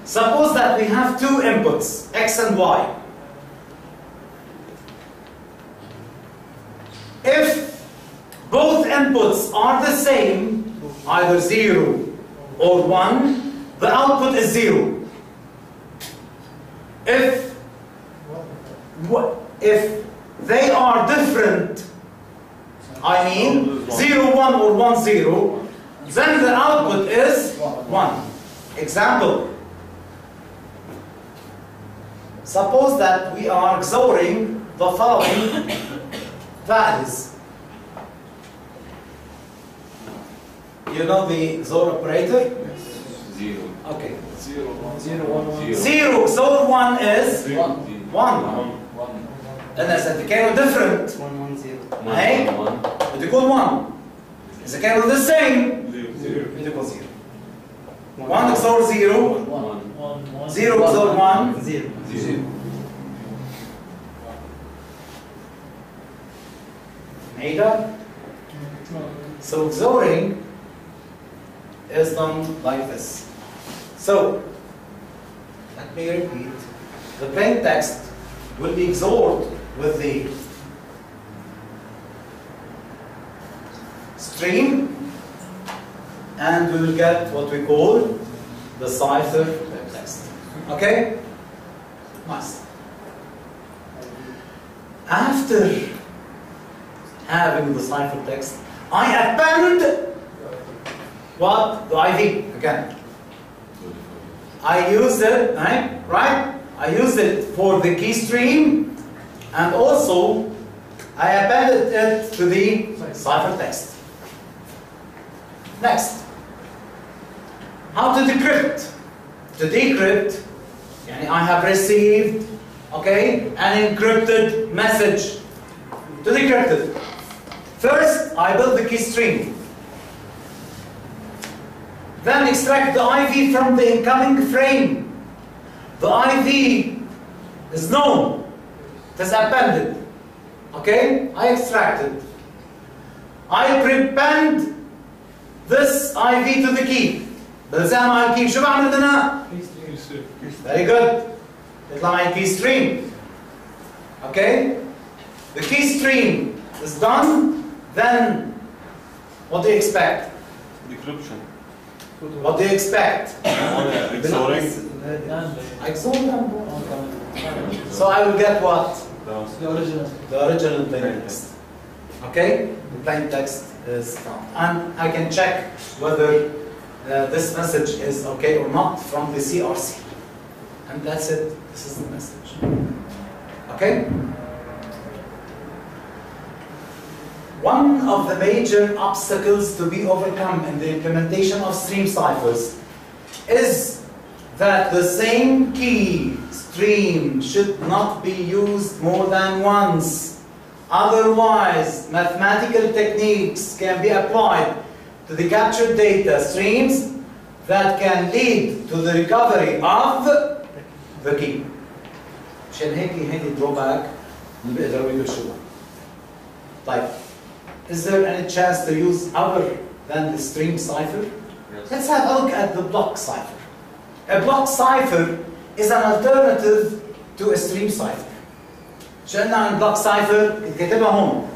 Suppose that we have two inputs, X and Y. If both inputs are the same, either 0 or 1, the output is 0. If they are different, I mean 0, 1 or 1, 0, then the output is 1. Example. Suppose that we are XORing the following values. You know the XOR operator? Zero. Okay. 0, 1, 1. 0 XOR 1 is 1. 1. 1. لأن إذا كانوا different 1 1 0. هيك بده يكون 1. إذا كانوا the same Zero. بده يكون 0. 1 XOR 0. 1. 0 XOR 1. 0. Zero. نعيدها. So XORing is done like this. So let me repeat. The plain text will be XORed with the stream, and we will get what we call the cipher text. Okay? Nice. After having the cipher text, I append what? The IV again. I use it, right? I use it for the key stream, and also I appended it to the cipher text. Next, how to decrypt? To decrypt, I have received, okay, an encrypted message. To decrypt it, first I build the key stream. Then extract the IV from the incoming frame. The IV is known, it is appended. Okay, I extract it. I prepend this IV to the key. بلزقها مع الكي، شو بعمل هنا؟ Very good. يطلع معي key stream. Okay? The key stream is done, then what do you expect? Decryption. What do you expect? XORing. So I will get what? The original. The original plain text. Okay? The plain text is found. And I can check whether this message is okay or not from the CRC. And that's it. This is the message. Okay? One of the major obstacles to be overcome in the implementation of stream ciphers is that the same key stream should not be used more than once. Otherwise, mathematical techniques can be applied to the captured data streams that can lead to the recovery of the key. عشان هيك drawback اللي بيقدروا يدرسوها. طيب, is there any chance to use other than the stream cipher? Yes. Let's have a look at the block cipher. A block cipher is an alternative to a stream cipher. شو قلنا عن block cipher؟ كاتبها هون.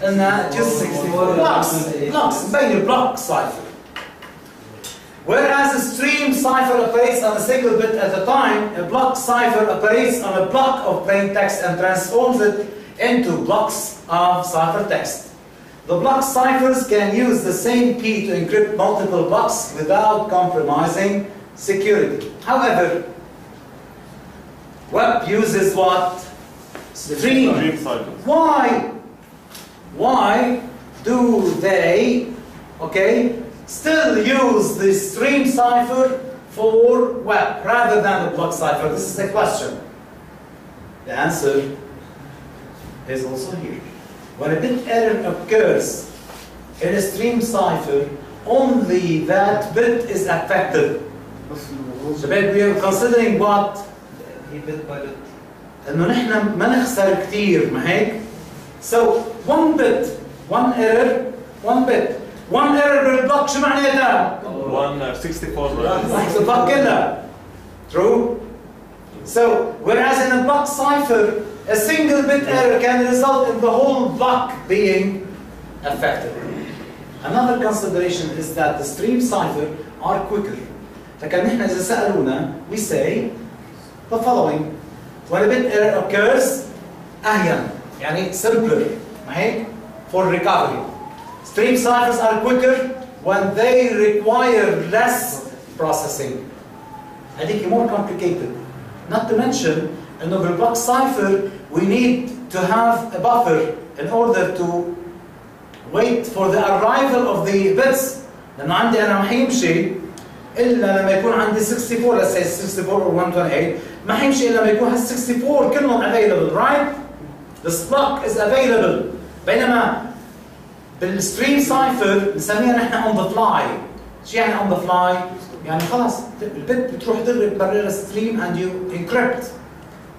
قلنا just blocks مبين block cipher. Whereas a stream cipher operates on a single bit at a time, a block cipher operates on a block of plain text and transforms it into blocks of cipher text. The block ciphers can use the same key to encrypt multiple blocks without compromising security. However, web uses what? Stream. Stream cycles. Why do they, still use the stream cipher for web rather than the block cipher? This is the question. The answer is also here. When a bit error occurs in a stream cipher, only that bit is affected. شباب, we are considering what? bit by bit. انه نحن ما نخسر كثير, ما هيك؟ So one bit, one error, one bit. One error بالبلوك شو معناتها؟ 164. راح البلوك كلها. True? So whereas in a block cipher, a single bit error can result in the whole block being affected. Another consideration is that the stream cipher are quicker. فكان نحن إذا سألونا, we say the following: when a bit error occurs, أهين, يعني simpler, ما هيك? For recovery. Stream ciphers are quicker when they require less processing. I think more complicated. Not to mention, انه بالبلوك سايفر we need to have a buffer in order to wait for the arrival of the bits. لانه عندي انا ما حيمشي الا لما يكون عندي 64 let's say 64 or 128 ما حيمشي الا لما يكون هال 64 كلهم available right؟ The stock is available. بينما بالستريم سايفر بنسميها نحن on the fly. شو يعني on the fly؟ يعني خلاص البت بتروح تضرب برا ستريم and you encrypt.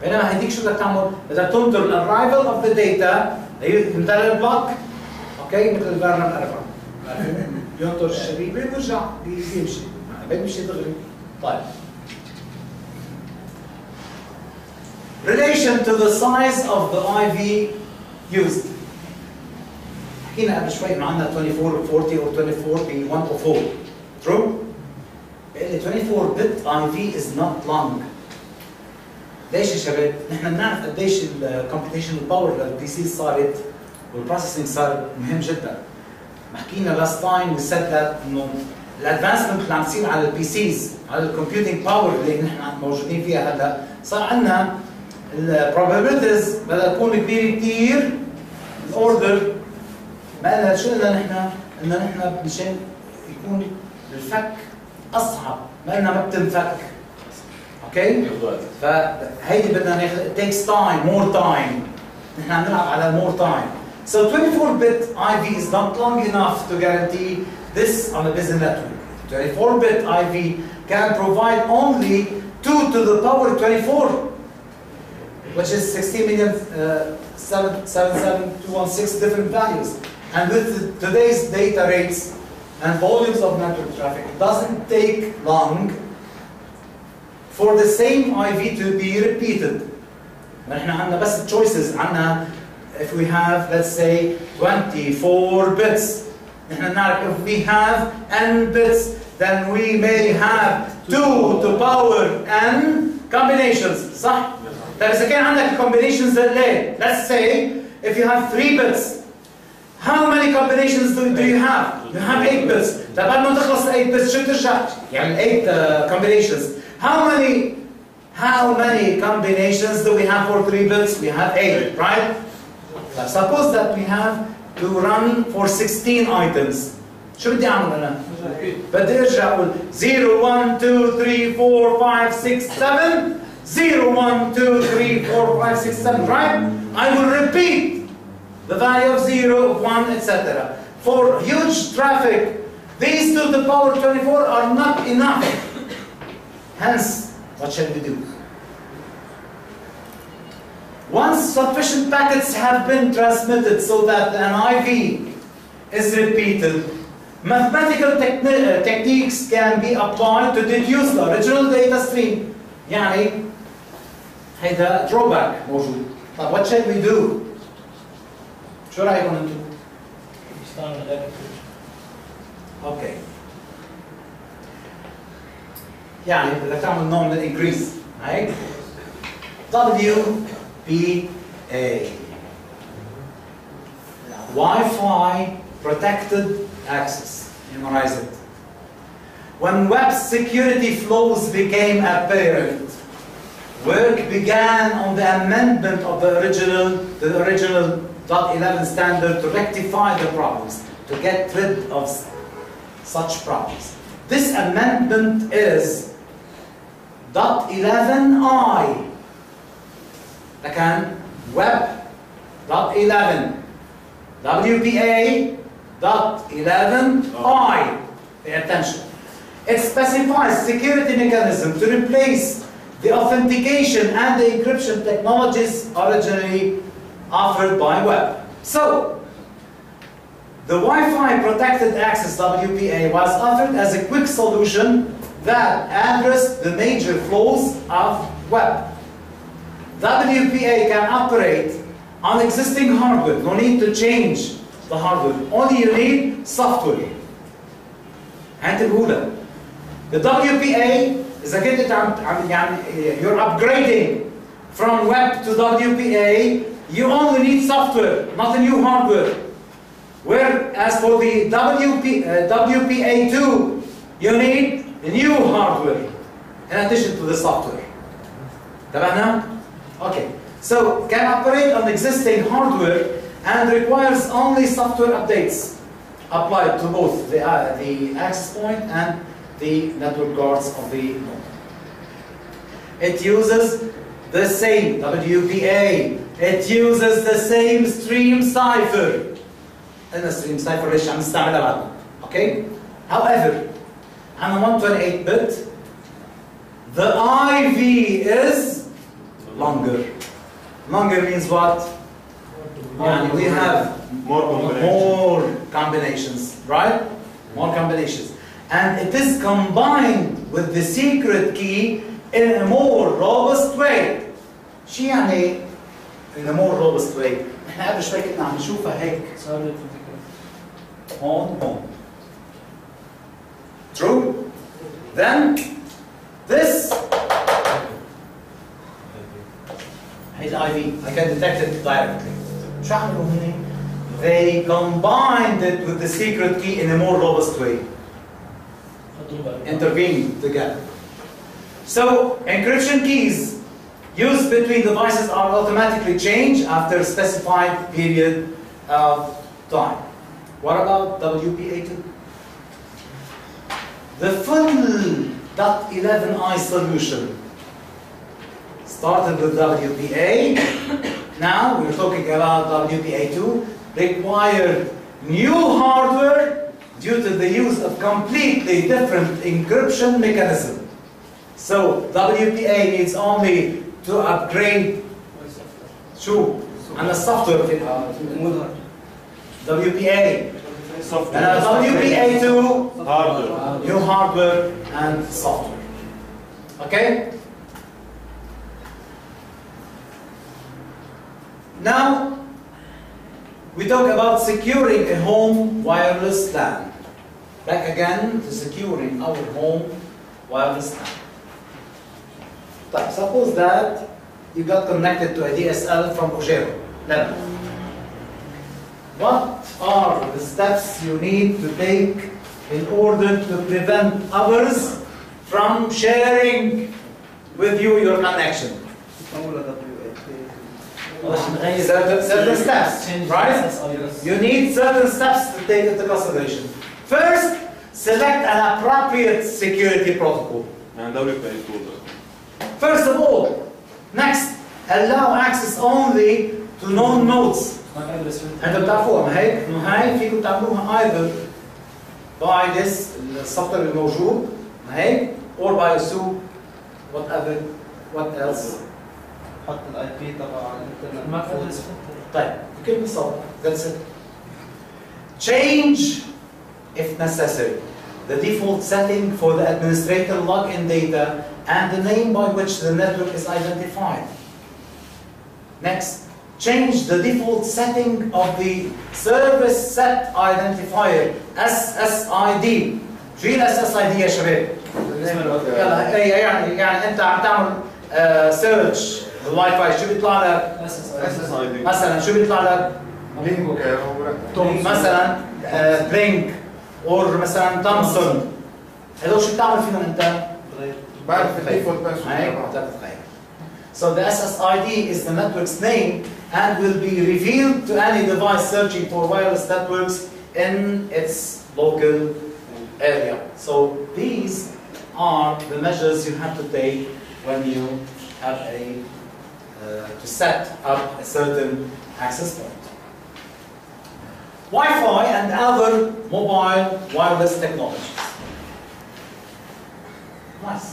بينما هديك شو بدك تعمل؟ بدك تنطر الاررايفل اوف ذا داتا مثل البلوك اوكي مثل الفيرنال اربعه ينطر الشريبه ويرجع بيمشي دغري. طيب relation to the size of the IV used. حكينا قبل شوي انه عندنا 24 or 40 or 24 ب 104 true؟ بقول لي 24 bit IV is not long. ليش يا شباب؟ نحن بنعرف قديش الكمبيوتيشن باور للبي سي صارت والبروسيسنج صار مهم جدا. ما حكينا لاست تايم وي سيد ذات انه الادفانسمنت اللي عم تصير على البي سيز على الكمبيوتنج باور اللي نحن موجودين فيها هلا صار عندنا البروبابيلتيز بدها تكون كبيره كثير الاوردر ما قلنا شو قلنا نحن؟ قلنا نحن مشان يكون الفك اصعب ما قلنا ما بتنفك. اوكي؟ فهيدي بدنا ناخذ it takes time more time. نحن عم نلعب على more time. So 24-bit IV is not long enough to guarantee this on a busy network. 24-bit IV can provide only 2 to the power 24, which is 16,77216 different values. And with today's data rates and volumes of network traffic, it doesn't take long for the same IV to be repeated. نحن عندنا بس choices عندنا if we have let's say 24 bits. نحن نعرف if we have n bits then we may have 2 to power n combinations. صح؟ طيب إذا كان عندك combinations ليه؟ Let's say if you have 3 bits how many combinations do you have? You have 8 bits. طيب بعد ما تخلص 8 bits شو بترجع؟ يعني 8 combinations. How many combinations do we have for 3 bits? We have 8, right? Now suppose that we have to run for 16 items. شو بدي أعمل أنا؟ بدي أرجع أقول 0 1 2 3 4 5 6 7 0 1 2 3 4 5 6 7, right? I will repeat the value of 0, 1, etc. For huge traffic, these 2 to the power 24 are not enough. Hence, what shall we do? Once sufficient packets have been transmitted so that an IV is repeated, mathematical techniques can be applied to deduce the original data stream. يعني هيدا drawback موجود. طب what shall we do? شو رأيكم انتم؟ اوكي. يعني بدك تعمل نوع من الانكريز، هيك؟ WPA Wi-Fi protected access. Memorize it. When web security flows became apparent, work began on the amendment of the original .11 standard to rectify the problems, to get rid of such problems. This amendment is .11i. لكن web .11 WPA .11i. Pay attention. It specifies security mechanism to replace the authentication and the encryption technologies originally offered by web. So, the Wi-Fi protected access WPA was offered as a quick solution that addressed the major flaws of web. WPA can operate on existing hardware. No need to change the hardware. Only you need software. هنتبهولك. The WPA إذا كنت يعني you're upgrading from web to WPA, you only need software, not a new hardware. Whereas for the WPA2, you need a new hardware in addition to the software. تمام؟ Okay, so can operate on existing hardware and requires only software updates applied to both the access point and the network cards of the node. It uses the same WPA. It uses the same stream cipher. And the stream cipher ليش عم نستعملها بعد. Okay? However, on a 128-bit, the IV is longer. Longer means what? And we have more combinations, right? More combinations. And it is combined with the secret key in a more robust way. شو يعني in a more robust way? احنا قبل شوي كنا عم نشوفها هيك. هون. True? Then this is IV. I can detect it directly. شو عملوا هنا؟ They combined it with the secret key in a more robust way. Intervene together. So encryption keys used between devices are automatically changed after a specified period of time. What about WPA2? The full .11i solution started with WPA. Now we're talking about WPA2. Required new hardware due to the use of completely different encryption mechanism. So WPA needs only to upgrade شو عن السوفتوير في WPA and WPA2 hardware. new hardware and software. Okay? Now we talk about securing a home wireless LAN. Back again to securing our home wireless LAN. But suppose that you got connected to a DSL from Ojero, Lebanon. What are the steps you need to take in order to prevent others from sharing with you your connection? Certain steps, right? You need certain steps to take into consideration. First, select an appropriate security protocol. And WPA2. First of all, next, allow access only to known nodes. انتوا بتعرفوها ما هيك؟ انه هاي فيكم تعملوها either by this السطر الموجود ما هيك or by SU whatever what else. حط الاي بي تبع الانترنت. طيب بكل بساطة that's it. Change if necessary the default setting for the administrator login data and the name by which the network is identified. Next, change the default setting of the service set identifier SSID. شو هي SSID يا شباب؟ يلا يعني انت عم تعمل سيرش بالواي فاي شو بيطلع لك؟ SSID. مثلا شو بيطلع لك؟ مثلا بلينك اور مثلا تومسون. هذول شو بتعمل فيهم انت؟ بعرف الديفولت هيك بتتغير. So the SSID is the network's name and will be revealed to any device searching for wireless networks in its local area. So these are the measures you have to take when you have to set up a certain access point. Wi-Fi and other mobile wireless technologies. Nice.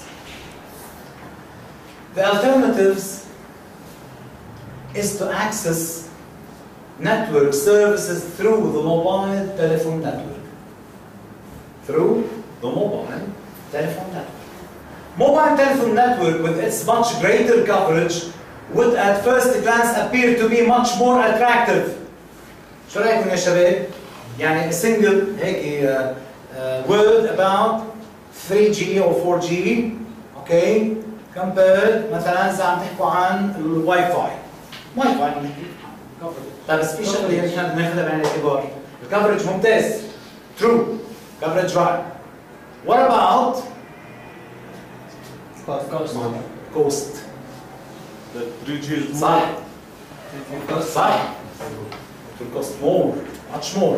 The alternatives is to access network services through the mobile telephone network. Through the mobile telephone network. Mobile telephone network with its much greater coverage would at first glance appear to be much more attractive. شو رأيكم يا شباب؟ يعني a single هيك word about 3G or 4G, okay? compared مثلا إذا عم تحكوا عن الواي فاي. واي فاي عم نحكي عنه. طيب بس في شغله هيك ناخذها بعين الاعتبار. الكفرج ممتاز. True. Coverage right. What about cost? The 3G is صح more. صح. It will cost more, much more.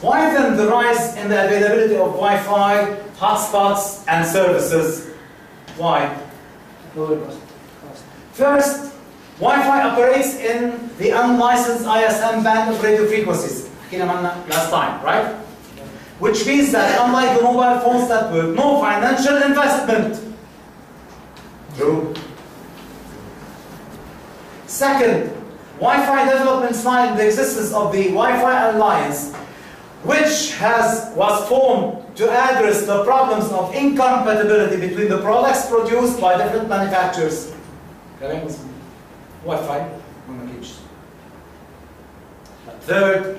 Why then the rise in the availability of Wi-Fi, hotspots, and services? Why? Lower cost. First, Wi-Fi operates in the unlicensed ISM band of radio frequencies. حكينا عنها last time, right? Which means that unlike the mobile phones network, no financial investment. True. Second, Wi-Fi development signed the existence of the Wi-Fi Alliance, which was formed to address the problems of incompatibility between the products produced by different manufacturers. Wi-Fi. Third,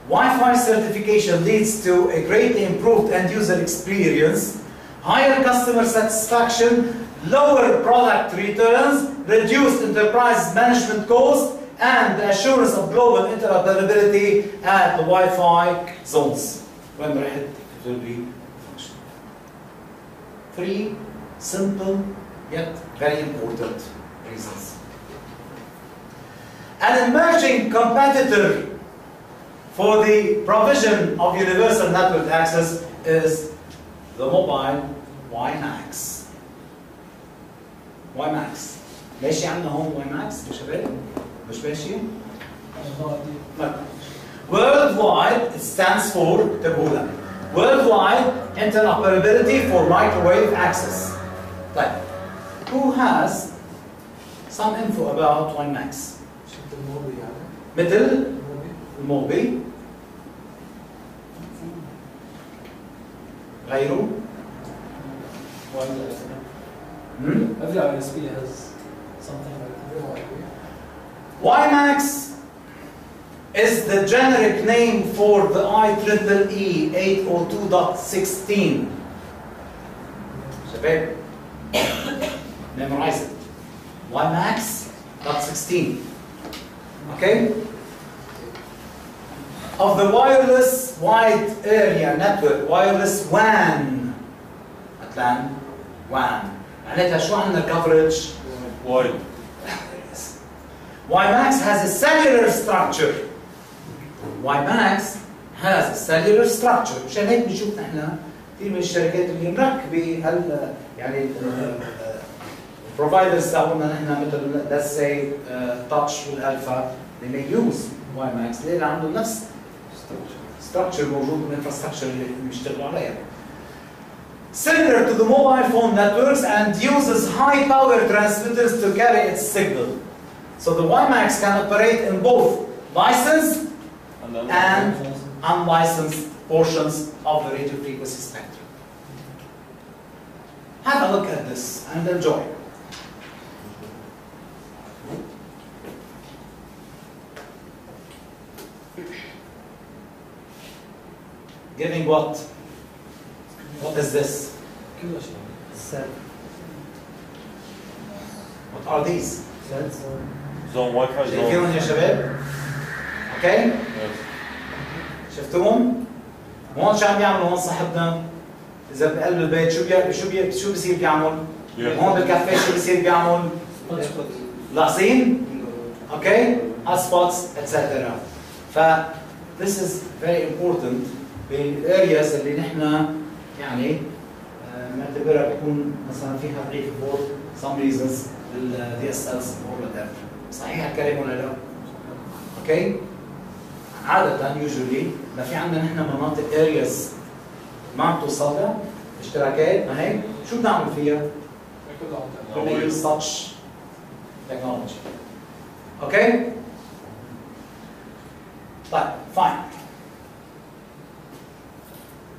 Wi-Fi certification leads to a greatly improved end-user experience, higher customer satisfaction, lower product returns, reduced enterprise management costs, and the assurance of global interoperability at the Wi-Fi zones. When we're ahead, it will be functional. 3 simple yet very important reasons. An emerging competitor for the provision of universal network access is the mobile WiMAX. WiMAX. ماشي عندنا هون WiMAX يا شباب؟ مش ماشي؟ Worldwide, it stands for تبقولها. Worldwide Interoperability for Microwave Access. طيب, who has some info about WiMAX? مثل الموبي غيره Every ISP has something like that. WiMAX is the generic name for the IEEE 802.16. شباب memorize it. WiMAX.16. Okay? Of the wireless wide area network, wireless WAN. أتلان WAN. معناتها شو عندنا coverage؟ Wide. WiMAX has a cellular structure. WiMAX has a cellular structure. مشان هيك بنشوف نحن كثير من الشركات اللي مركبه يعني providers تاعونا نحن مثل let's say Touch والألفا they may use WiMAX لأن عندهم نفس structure موجود بالinfrastructure اللي بيشتغلوا عليها. Similar to the mobile phone networks and uses high power transmitters to carry its signal. So the WiMAX can operate in both licensed and unlicensed portions of the radio frequency spectrum. Have a look at this and enjoy. Giving what? What is this? What are these? Zone Wi-Fi zone. شايفينهم يا شباب؟ اوكي؟ شفتوهم؟ هون شو عم يعملوا هون صاحبنا؟ إذا بقلب البيت شو بصير بيعمل؟ هون بالكافيه شو بصير بيعمل؟ لاحظين؟ اوكي؟ hotspots etc. ف this is very important بالareas اللي نحن يعني نعتبرها بيكون مثلا فيها ضعيف for some reasons DSLs or whatever. صحيح الكلام ولا لا؟ اوكي؟ عادة usually ما في عندنا نحن مناطق areas ما عم توصلها اشتراكات ما هيك شو بنعمل فيها؟ بدنا use such technology. اوكي؟ طيب fine.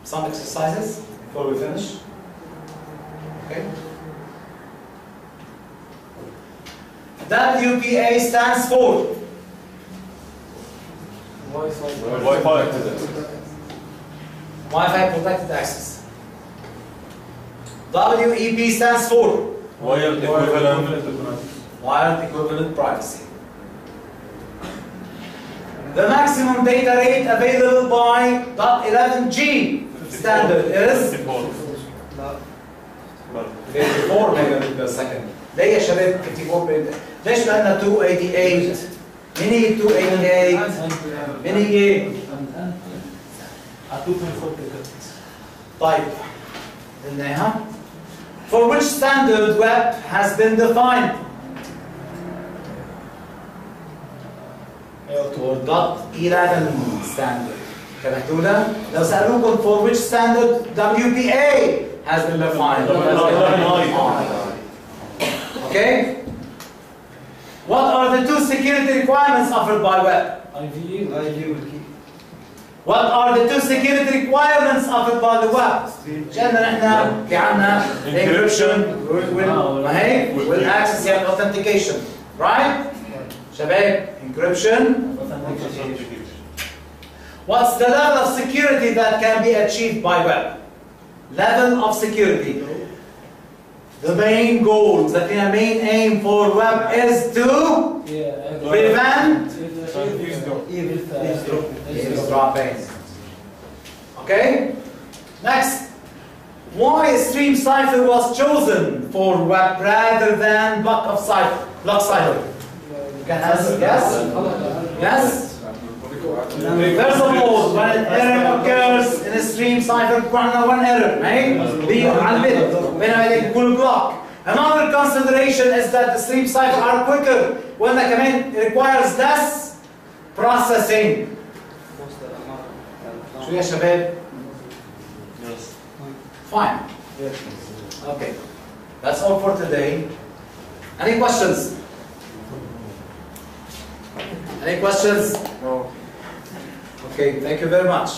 Some exercises before we finish. Okay. WPA stands for Wi-Fi. Wi-Fi Protected Access. WEP stands for Wired equivalent. Wired Equivalent Privacy. The maximum data rate available by .11g standard is 54 megabit per second. ليه يا شباب 54 ليش لأننا 288 مين هي 288 مين هي 2.4 طيب قلناها for which standard web has been defined for .11 standard كتبتونا لو سألوكم for which standard WPA has been defined okay what are the two security requirements offered by web IV what are the two security requirements offered by the web عشان احنا في عنا encryption ما هيك والاكسس يعني authentication right شباب encryption what's the level of security that can be achieved by web level of security the main goal the main aim for web is to prevent eavesdropping. Okay? Next. Why stream cipher was chosen for web rather than block cipher? You can answer yes? Yes? First of all, when an error occurs in a stream cipher, one error, right? block. Another consideration is that the stream cipher are quicker when the command requires less processing. شو يا شباب؟ Yes. Fine. Okay. That's all for today. Any questions? Any questions? No. Okay, thank you very much.